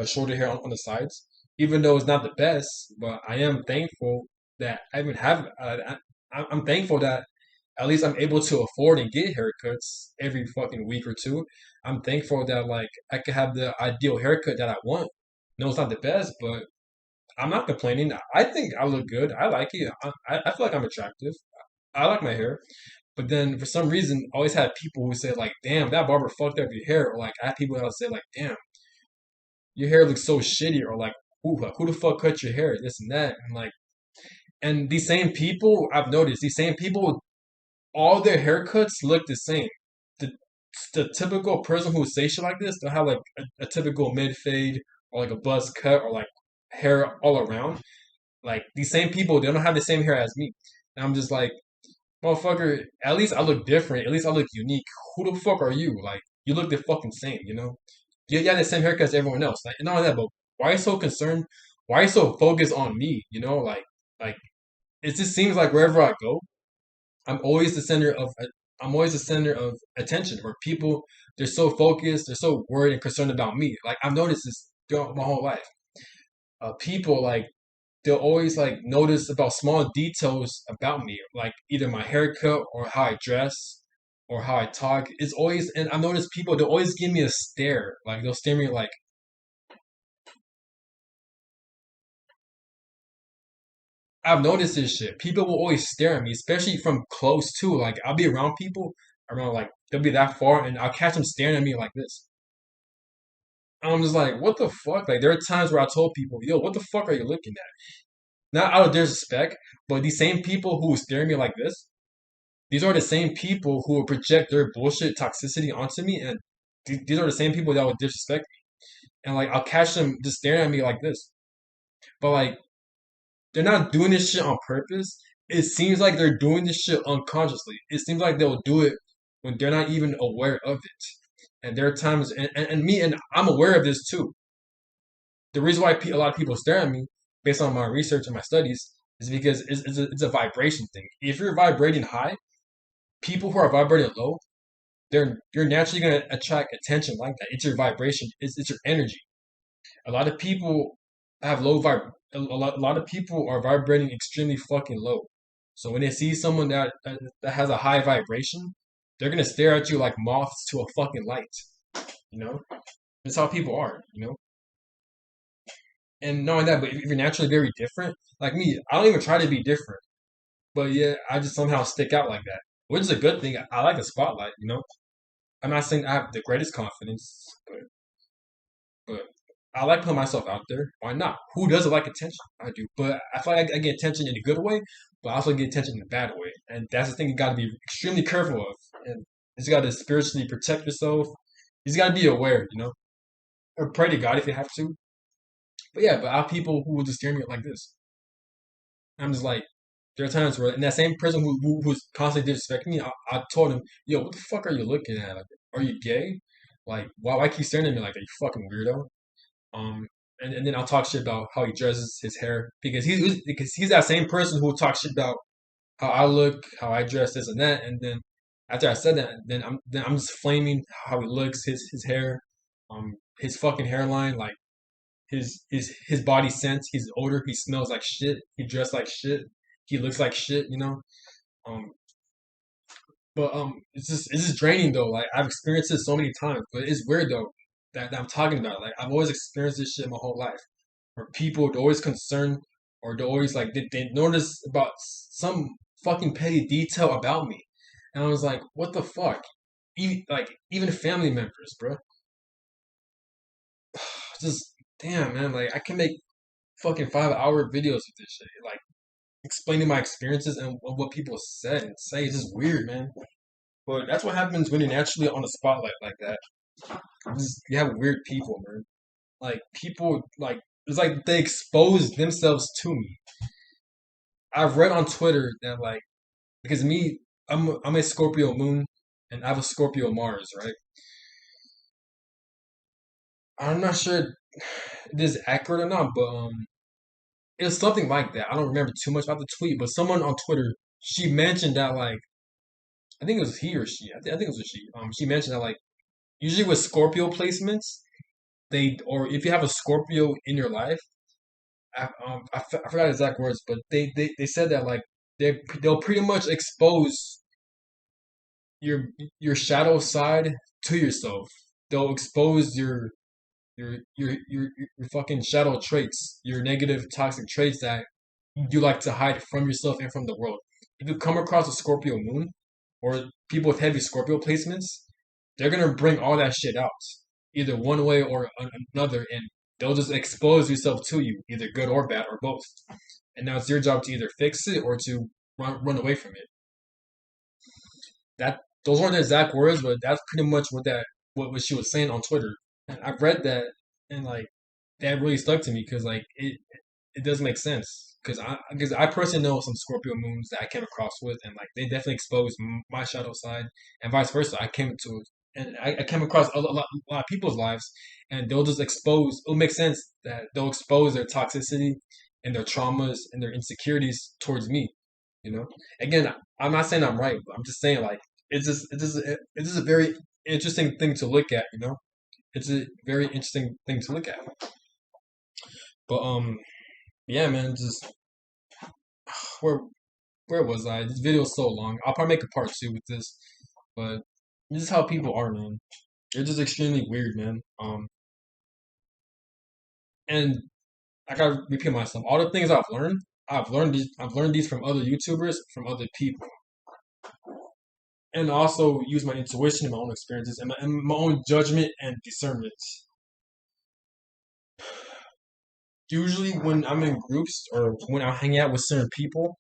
[SPEAKER 1] shorter hair on the sides. Even though it's not the best, but I am thankful that I even have. I'm thankful that at least I'm able to afford and get haircuts every fucking week or two. I'm thankful that like I can have the ideal haircut that I want. No, it's not the best, but I'm not complaining. I think I look good. I like it. I feel like I'm attractive. I like my hair. But then for some reason, I always had people who say like, "Damn, that barber fucked up your hair," or like I had people that would say like, "Damn, your hair looks so shitty," or like, who the fuck cut your hair?" This and that, and like, and these same people I've noticed, these same people all their haircuts look the same. The the typical person who would say shit like this, they'll have like a typical mid fade or like a buzz cut or like hair all around. Like these same people, they don't have the same hair as me. And I'm just like, motherfucker, at least I look different. At least I look unique. Who the fuck are you? Like, you look the fucking same, you know? You have the same haircut as everyone else. Like, and all that, but why are you so concerned? Why are you so focused on me? You know, like it just seems like wherever I go, I'm always the center of I'm always the center of attention. Where people they're so focused, they're so worried and concerned about me. Like I've noticed this throughout my whole life. People like they'll always like notice about small details about me, like either my haircut or how I dress or how I talk. It's always and I've noticed people they'll always give me a stare. Like they'll stare at me like I've noticed this shit. People will always stare at me, especially from close too. Like I'll be around people, around like they'll be that far, and I'll catch them staring at me like this. And I'm just like, what the fuck? Like there are times where I told people, yo, what the fuck are you looking at? Not out of disrespect, but these same people who stare at me like this, these are the same people who will project their bullshit toxicity onto me, and these are the same people that will disrespect me. And like I'll catch them just staring at me like this. But like they're not doing this shit on purpose. It seems like they're doing this shit unconsciously. It seems like they'll do it when they're not even aware of it. And there are times, and me, and I'm aware of this too. The reason why a lot of people stare at me, based on my research and my studies, is because it's a vibration thing. If you're vibrating high, people who are vibrating low, you're naturally gonna attract attention like that. It's your vibration. It's your energy. A lot of people have low vib. A lot of people are vibrating extremely fucking low. So when they see someone that has a high vibration, they're gonna stare at you like moths to a fucking light. You know, that's how people are. You know, and not only that, but if you're naturally very different, like me, I don't even try to be different. But yeah, I just somehow stick out like that, which is a good thing. I like the spotlight. You know, I'm not saying I have the greatest confidence, but I like putting myself out there. Why not? Who doesn't like attention? I do. But I feel like I get attention in a good way, but I also get attention in a bad way. And that's the thing you got to be extremely careful of. And you just got to spiritually protect yourself. You just got to be aware, you know? Or pray to God if you have to. But yeah, but I have people who will just stare at me like this. I'm just like, there are times where, and that same person who's constantly disrespecting me, I told him, yo, what the fuck are you looking at? Like, are you gay? Like, why keep staring at me like that, you fucking weirdo? And then I'll talk shit about how he dresses his hair because he's that same person who will talk shit about how I look, how I dress, this and that, and then after I said that, then I'm just flaming how he looks, his hair, his fucking hairline, like his body sense. He's older. He smells like shit. He dressed like shit. He looks like shit. Um, but it's just draining though. Like I've experienced this so many times, but it's weird though that I'm talking about. Like I've always experienced this shit my whole life. Where people are always concerned, or they're always like they notice about some fucking petty detail about me, and I was like, what the fuck? Even family members, bro. Just damn, man. Like I can make fucking 5 hour videos with this shit. Like explaining my experiences and what people said and say. It's just weird, man. But that's what happens when you're naturally on the spotlight like that. You have weird people, man. Like people, like it's like they expose themselves to me. I've read on Twitter that like because me, I'm a Scorpio moon and I have a Scorpio Mars, right? I'm not sure if this is accurate or not, but it was something like that. I don't remember too much about the tweet, but someone on Twitter she mentioned that like I think it was he or she. I think it was a she. She mentioned that like usually with Scorpio placements, or if you have a Scorpio in your life, I forgot exact words, but they said that like they'll pretty much expose your your shadow side to yourself. They'll expose your fucking shadow traits, your negative toxic traits that you like to hide from yourself and from the world. If you come across a Scorpio moon or people with heavy Scorpio placements, they're gonna bring all that shit out, either one way or another, and they'll just expose yourself to you, either good or bad or both. And now it's your job to either fix it or to run away from it. That those weren't the exact words, but that's pretty much what she was saying on Twitter. And I've read that and like that really stuck to me because like it does make sense because I personally know some Scorpio moons that I came across with and like they definitely exposed my shadow side and vice versa. I came across a lot of people's lives and they'll just expose. It'll make sense that they'll expose their toxicity and their traumas and their insecurities towards me. You know, again, I'm not saying I'm right, but I'm just saying like it's just a very interesting thing to look at. It's a very interesting thing to look at. But yeah, man, just where where was I? This video is so long. I'll probably make a part two with this, but this is how people are, man. They're just extremely weird, man. And I gotta repeat myself. All the things I've learned these from other YouTubers, from other people, and also use my intuition and my own experiences and my own judgment and discernment. Usually, when I'm in groups or when I'm hanging out with certain people,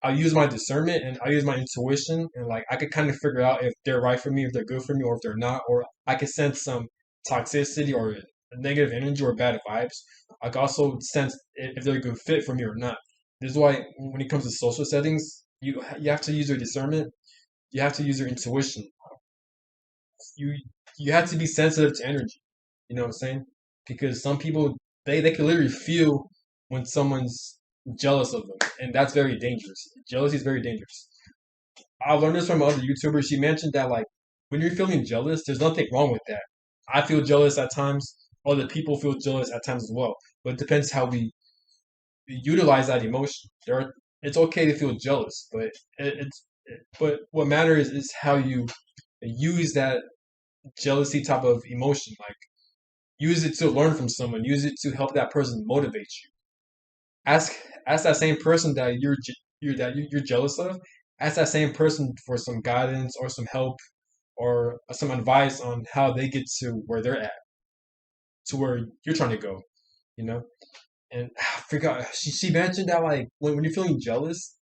[SPEAKER 1] I use my discernment and I use my intuition, and like I could kind of figure out if they're right for me, if they're good for me, or if they're not, or I could sense some toxicity or negative energy or bad vibes. I can also sense if they're a good fit for me or not. This is why when it comes to social settings, you have to use your discernment, you have to use your intuition. You you have to be sensitive to energy. You know what I'm saying? Because some people they can literally feel when someone's jealous of them, and that's very dangerous. Jealousy is very dangerous. I learned this from other YouTubers. She mentioned that like when you're feeling jealous, there's nothing wrong with that. I feel jealous at times. Other people feel jealous at times as well. But it depends how we utilize that emotion. It's okay to feel jealous, but but what matters is how you use that jealousy type of emotion. Like use it to learn from someone. Use it to help that person motivate you. Ask ask that same person that you're jealous of. Ask that same person for some guidance or some help or some advice on how they get to where they're at, to where you're trying to go. You know. And I forgot she mentioned that like when you're feeling jealous,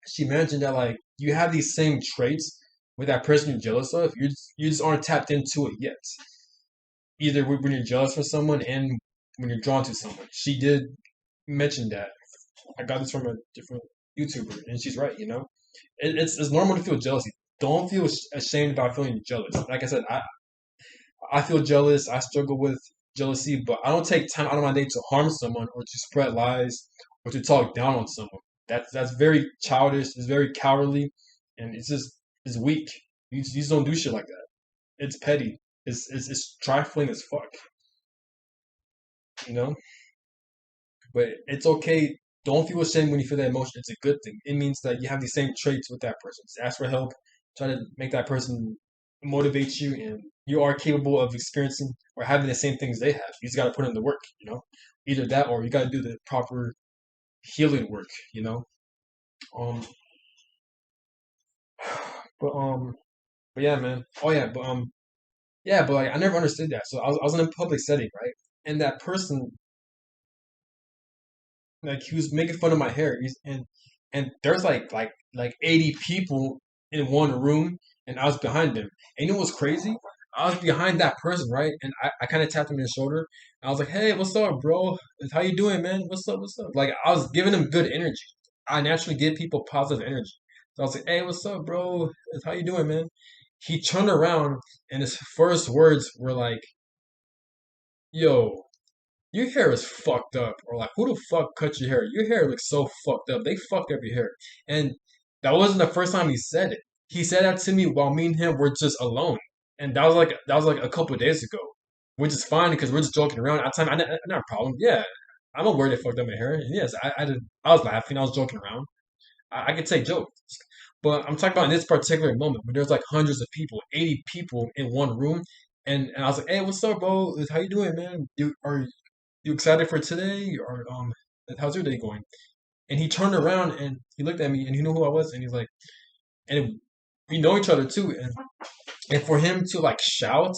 [SPEAKER 1] she mentioned that like you have these same traits with that person you're jealous of. You just aren't tapped into it yet. Either when you're jealous for someone and when you're drawn to someone. She did mention that. I got this from a different YouTuber, and she's right. It's normal to feel jealousy. Don't feel ashamed about feeling jealous. Like I said, I feel jealous. I struggle with jealousy, but I don't take time out of my day to harm someone or to spread lies or to talk down on someone. That's very childish. It's very cowardly, and it's weak. You just don't do shit like that. It's petty. It's trifling as fuck. You know. But it's okay. Don't feel ashamed when you feel that emotion. It's a good thing. It means that you have the same traits with that person. Just ask for help. Try to make that person motivate you, and you are capable of experiencing or having the same things they have. You just got to put in the work. Either that or you got to do the proper healing work. Um, but but yeah, man. Oh yeah, yeah, but like I never understood that. So I was in a public setting, right? And that person, like, he was making fun of my hair. And there's like 80 people in one room, and I was behind them. And it was crazy. I was behind that person, right? And I kind of tapped him in the shoulder. I was like, "Hey, what's up, bro? How you doing, man? What's up? What's up?" Like, I was giving him good energy. I naturally give people positive energy. So I was like, "Hey, what's up, bro? How you doing, man?" He turned around, and his first words were like, "Yo, your hair is fucked up," or like, "Who the fuck cut your hair? Your hair looks so fucked up. They fucked up your hair." And that wasn't the first time he said it. He said that to me while me and him were just alone, and that was like a couple of days ago, which is fine because we're just joking around. At the time, not a problem. Yeah, I'm aware they fucked up my hair. And yes, I did. I was laughing. I was joking around. I could take jokes. But I'm talking about in this particular moment when there's like hundreds of people, 80 people in one room, and I was like, "Hey, what's up, bro? How you doing, man? You excited for today, or how's your day going?" And he turned around and he looked at me and he knew who I was, and he's like, and we know each other too, and for him to like shout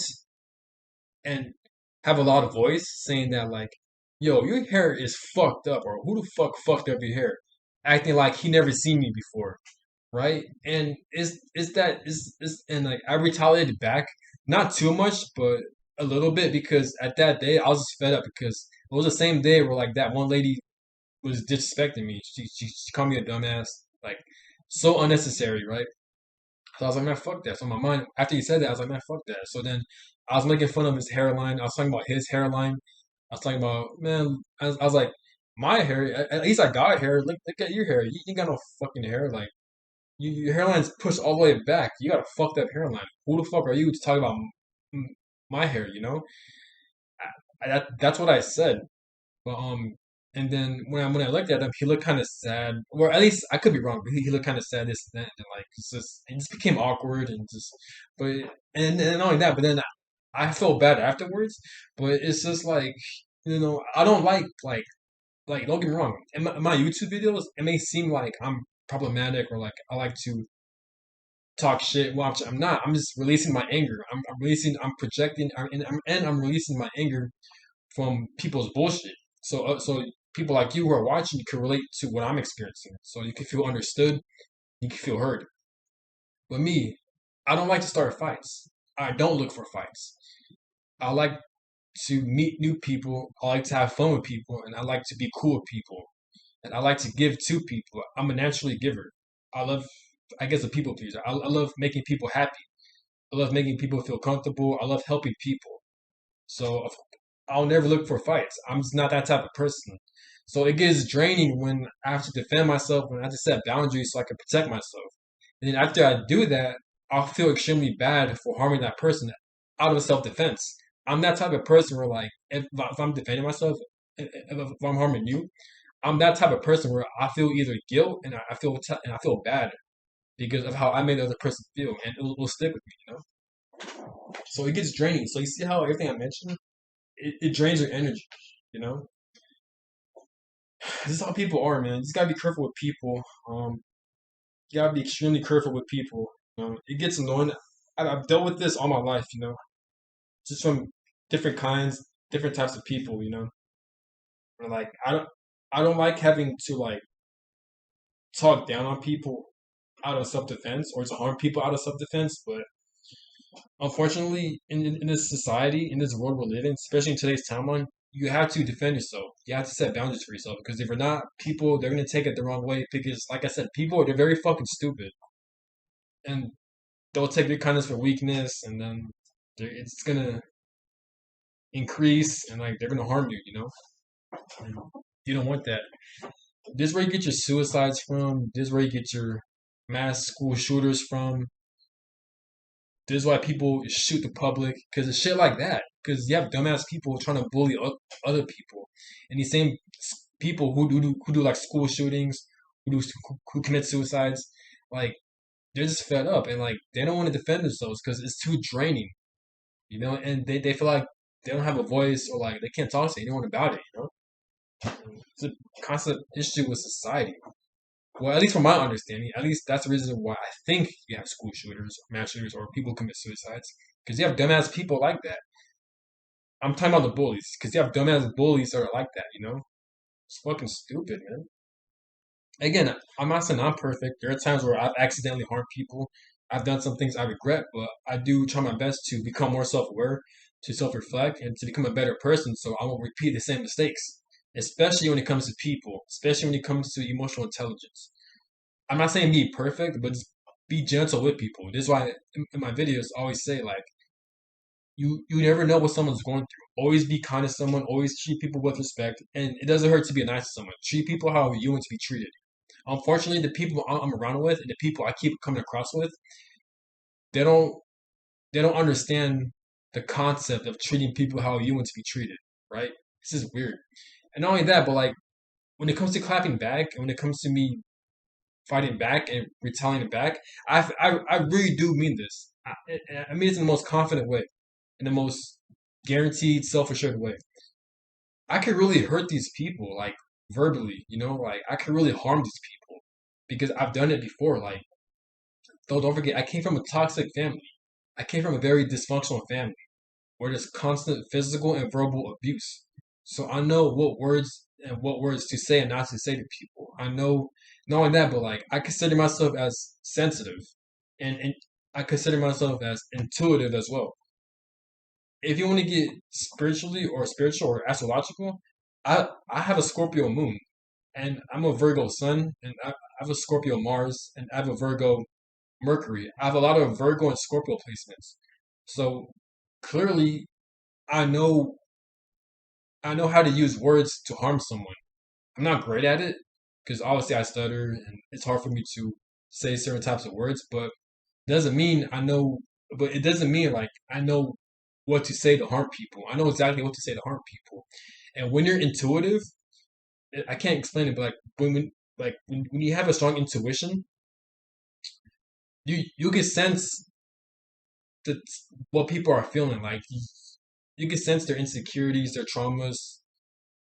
[SPEAKER 1] and have a lot of voice saying that, like, "Yo, your hair is fucked up," or "Who the fuck fucked up your hair," acting like he never seen me before, right? And is and like I retaliated back, not too much, but a little bit, because at that day I was just fed up because it was the same day where like that one lady was disrespecting me. She called me a dumbass, like, so unnecessary, right? So I was like, "Man, fuck that." So in my mind, after he said that, I was like, "Man, fuck that." So then I was making fun of his hairline. I was talking about his hairline. I was talking about, man, I was like, "My hair, at least I got hair. Look at your hair. You ain't got no fucking hair. Like, your hairline's pushed all the way back. You got a fucked up hairline. Who the fuck are you to talk about my hair, you know?" That's what I said. But and then when I looked at him, he looked kind of sad, or at least I could be wrong, but he looked kind of sad, this and that, and like it just became awkward, and just, but and not only that, but then I felt bad afterwards. But it's just like, I don't like don't get me wrong. In my YouTube videos, it may seem like I'm problematic, or like I like to talk shit. Well, I'm not. I'm just releasing my anger. I'm releasing. I'm projecting. And I'm releasing my anger from people's bullshit. So people like you who are watching can relate to what I'm experiencing. So you can feel understood. You can feel heard. But me, I don't like to start fights. I don't look for fights. I like to meet new people. I like to have fun with people, and I like to be cool with people. And I like to give to people. I'm a naturally giver. I love, I guess, a people pleaser. I love making people happy. I love making people feel comfortable. I love helping people. So I'll never look for fights. I'm just not that type of person. So it gets draining when I have to defend myself, when I have to set boundaries so I can protect myself. And then after I do that, I'll feel extremely bad for harming that person out of self defense. I'm that type of person where, like, if I'm defending myself, if I'm harming you, I'm that type of person where I feel either guilt, and I feel bad because of how I made the other person feel, and it will stick with me. So it gets draining. So you see how everything I mentioned, it drains your energy. You know, this is how people are, man. You just gotta be careful with people. You gotta be extremely careful with people. It gets annoying. I've dealt with this all my life. Just from different kinds, different types of people. Or like I don't like having to like talk down on people out of self defense, or to harm people out of self defense. But unfortunately, in this society, in this world we're living, especially in today's timeline, you have to defend yourself. You have to set boundaries for yourself because if you're not, people they're gonna take it the wrong way. Because, like I said, people they're very fucking stupid, and they'll take your kindness for weakness, and then it's gonna increase, and like they're gonna harm you. And you don't want that. This is where you get your suicides from. This is where you get your mass school shooters from. This is why people shoot the public because it's shit like that. Because you have dumbass people trying to bully other people, and these same people who do like school shootings, who commit suicides, like they're just fed up and like they don't want to defend themselves because it's too draining, and they feel like they don't have a voice or like they can't talk to anyone about it. It's a constant issue with society. Well, at least from my understanding, at least that's the reason why I think you have school shooters, mass shooters, or people commit suicides. Because you have dumbass people like that. I'm talking about the bullies. Because you have dumbass bullies that are like that. It's fucking stupid, man. Again, I'm not saying I'm perfect. There are times where I've accidentally harmed people. I've done some things I regret, but I do try my best to become more self-aware, to self-reflect, and to become a better person so I won't repeat the same mistakes. Especially when it comes to people, especially when it comes to emotional intelligence. I'm not saying be perfect, but just be gentle with people. This is why in my videos I always say like you never know what someone's going through. Always be kind to someone. Always treat people with respect, and it doesn't hurt to be nice to someone. Treat people how you want to be treated. Unfortunately, the people I'm around with and the people I keep coming across with, they don't they don't understand the concept of treating people how you want to be treated. Right? This is weird. And not only that, but like when it comes to clapping back, and when it comes to me fighting back and retaliating back, I really do mean this. I mean this in the most confident way, in the most guaranteed, self-assured way. I could really hurt these people, like verbally, like I could really harm these people because I've done it before. Like, though, don't forget, I came from a toxic family. I came from a very dysfunctional family where there's constant physical and verbal abuse. So I know what words to say and not to say to people. I know not only that, but like I consider myself as sensitive and I consider myself as intuitive as well. If you want to get spiritual or astrological, I have a Scorpio moon and I'm a Virgo sun and I have a Scorpio Mars and I have a Virgo Mercury. I have a lot of Virgo and Scorpio placements. So clearly I know I know how to use words to harm someone. I'm not great at it because obviously I stutter and it's hard for me to say certain types of words, but doesn't mean I know but it doesn't mean like I know what to say to harm people. I know exactly what to say to harm people. And when you're intuitive, I can't explain it, but like when you have a strong intuition, you can sense that what people are feeling. Like you can sense their insecurities, their traumas,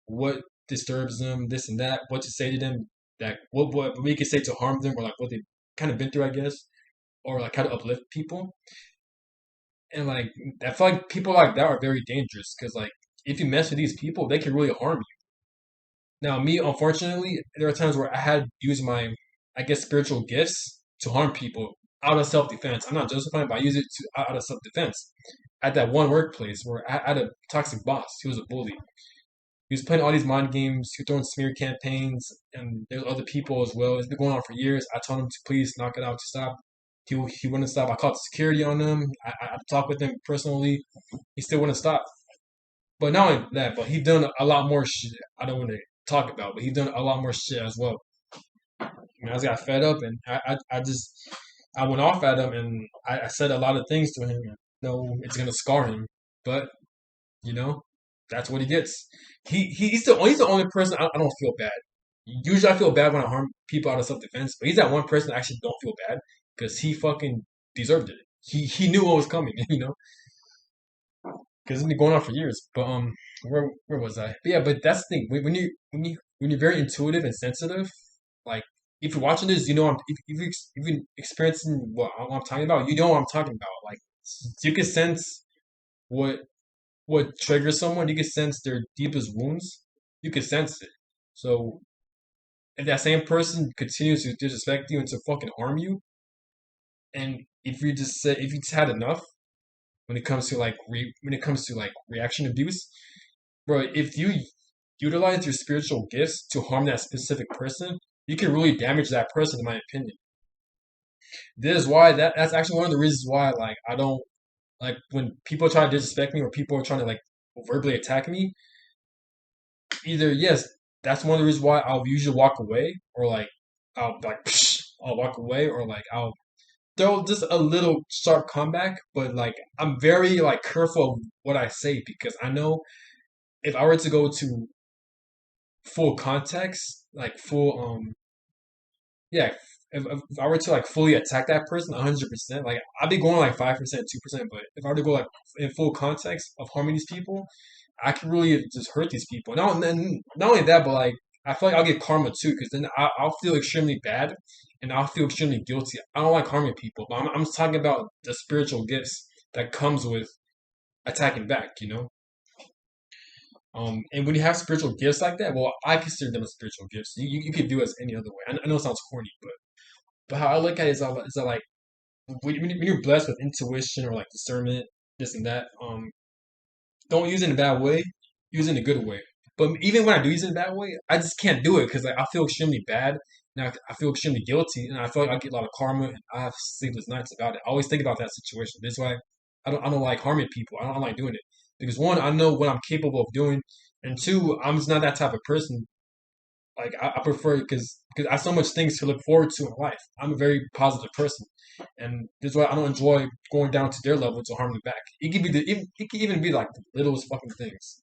[SPEAKER 1] what disturbs them, this and that, what to say to them, that what we could say to harm them, or like what they've kind of been through, I guess, or like how to uplift people. And like I feel like people like that are very dangerous because like if you mess with these people, they can really harm you. Now, me, unfortunately, there are times where I had used my, I guess, spiritual gifts to harm people out of self defense. I'm not justifying, but I use it out of self defense. At that one workplace where I had a toxic boss, he was a bully. He was playing all these mind games. He was throwing smear campaigns, and there's other people as well. It's been going on for years. I told him to please knock it out, to stop. He wouldn't stop. I called security on him. I talked with him personally. He still wouldn't stop. But not only that, but he done a lot more shit. I don't want to talk about, but he done a lot more shit as well. I just got fed up, and I went off at him, and I said a lot of things to him. It's gonna scar him, but you know, that's what he gets. He's the only person I don't feel bad. Usually I feel bad when I harm people out of self defense, but he's that one person I actually don't feel bad because he fucking deserved it. He knew what was coming, because it's been going on for years. But where was I? But yeah, but that's the thing. When you're very intuitive and sensitive, like if you're watching this, if you're experiencing what I'm talking about, you know what I'm talking about. Like you can sense what triggers someone. You can sense their deepest wounds. You can sense it. So if that same person continues to disrespect you and to fucking harm you, and if you just had enough when it comes to like reaction abuse, bro, if you utilize your spiritual gifts to harm that specific person, you can really damage that person, in my opinion. This is why that's actually one of the reasons why like I don't like when people try to disrespect me or people are trying to like verbally attack me. Either yes, that's one of the reasons why I'll usually walk away, or like I'll like I'll walk away, or like I'll throw just a little sharp comeback. But like I'm very like careful of what I say because I know if I were to go to full context, like full yeah, if I were to like fully attack that person 100%, like I'd be going like 5%, 2%. But if I were to go like in full context of harming these people, I can really just hurt these people. Not only that, but like I feel like I'll get karma too, because then I'll feel extremely bad and I'll feel extremely guilty. I don't like harming people, but I'm just talking about the spiritual gifts that comes with attacking back. And when you have spiritual gifts like that, well, I consider them as spiritual gifts. You could do it as any other way. I know it sounds corny, but how I look at it is that like when you're blessed with intuition or like discernment, this and that, don't use it in a bad way. Use it in a good way. But even when I do use it in a bad way, I just can't do it because like I feel extremely bad. And I feel extremely guilty, and I feel like I get a lot of karma, and I have sleepless nights about it. I always think about that situation. That's why I don't like harming people. I don't like doing it because one, I know what I'm capable of doing, and two, I'm just not that type of person. Like I prefer because I have so much things to look forward to in life. I'm a very positive person, and that's why I don't enjoy going down to their level to harm them back. It could even be like the littlest fucking things,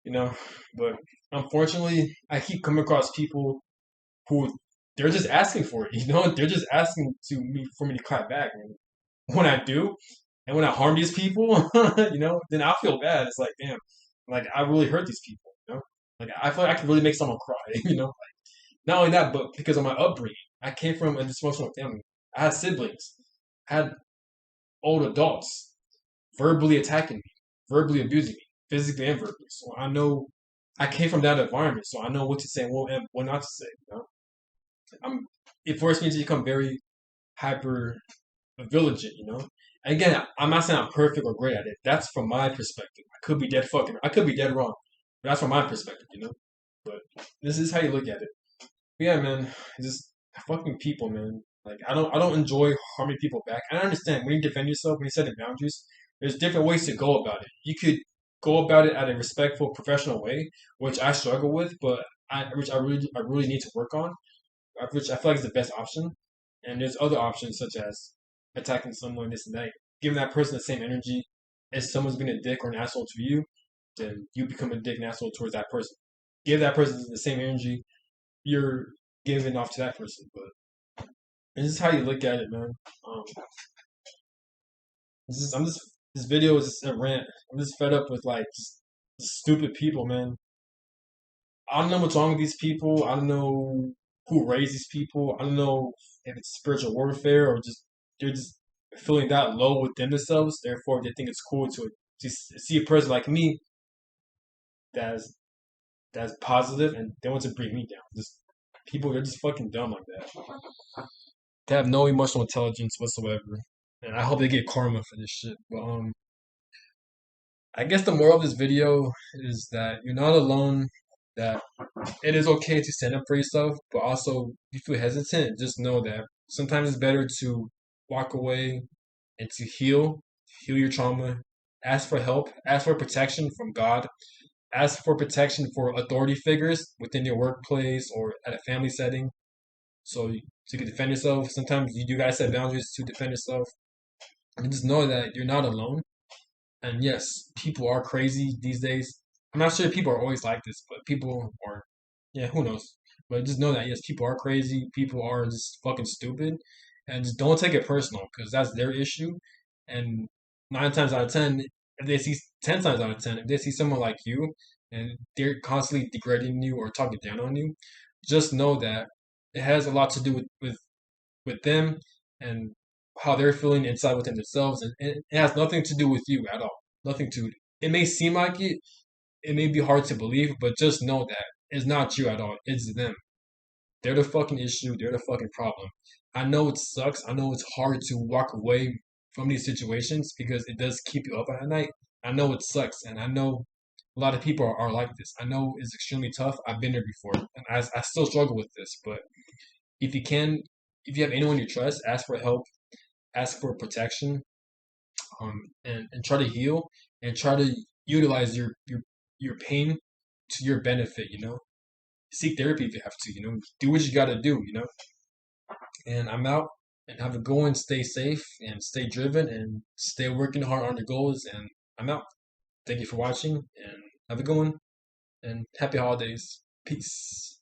[SPEAKER 1] you know. But unfortunately, I keep coming across people who they're just asking for it. They're just asking to me for me to clap back. And when I do, and when I harm these people, then I feel bad. It's like damn, like I really hurt these people. Like I feel like I can really make someone cry. Not only that, but because of my upbringing, I came from a dysfunctional family. I had siblings, I had old adults verbally attacking me, verbally abusing me, physically and verbally. So I know I came from that environment, so I know what to say and what not to say. I'm it forced me to become very hyper vigilant. Again, I'm not saying I'm perfect or great at it. That's from my perspective. I could be dead wrong. But that's from my perspective. But this is how you look at it. But yeah, man, it's just fucking people, man. Like I don't enjoy harming people back. I understand when you defend yourself, when you set the boundaries, there's different ways to go about it. You could go about it at a respectful, professional way, which I struggle with, but which I really need to work on, which I feel like is the best option. And there's other options such as attacking someone, this and that, giving that person the same energy. If someone's been a dick or an asshole to you, then you become a dick and asshole towards that person. Give that person the same energy you're giving off to that person. But this is how you look at it, man. Um, this video is just a rant. I'm just fed up with like just stupid people, man. I don't know what's wrong with these people. I don't know who raised these people. I don't know if it's spiritual warfare or just they're just feeling that low within themselves. Therefore, they think it's cool to see a person like me that's that's positive and they want to bring me down. Just people, they're just fucking dumb like that. They have no emotional intelligence whatsoever, and I hope they get karma for this shit. But I guess the moral of this video is that you're not alone. That it is okay to stand up for yourself, but also if you feel hesitant, just know that sometimes it's better to walk away and to heal your trauma, ask for help, ask for protection from God, ask for protection for authority figures within your workplace or at a family setting. So you can defend yourself. Sometimes you do gotta set boundaries to defend yourself. And just know that you're not alone. And yes, people are crazy these days. I'm not sure if people are always like this, but people are, yeah, who knows? But just know that, yes, people are crazy. People are just fucking stupid. And just don't take it personal because that's their issue. And 9 times out of 10, if they see 10 times out of 10, if they see someone like you and they're constantly degrading you or talking down on you, just know that it has a lot to do with them and how they're feeling inside within themselves, and it has nothing to do with you at all. Nothing to it. It may seem like it. It may be hard to believe, but just know that it's not you at all. It's them. They're the fucking issue. They're the fucking problem. I know it sucks. I know it's hard to walk away from these situations because it does keep you up at night. I know it sucks, and I know A lot of people are like this. I know it's extremely tough. I've been there before, and I still struggle with this. But if you can, if you have anyone you trust, ask for help, ask for protection, and try to heal and try to utilize your pain to your benefit. Seek therapy if you have to. Do what you got to do. And I'm out. And have a go and stay safe and stay driven and stay working hard on your goals. And I'm out. Thank you for watching and have a good one and happy holidays. Peace.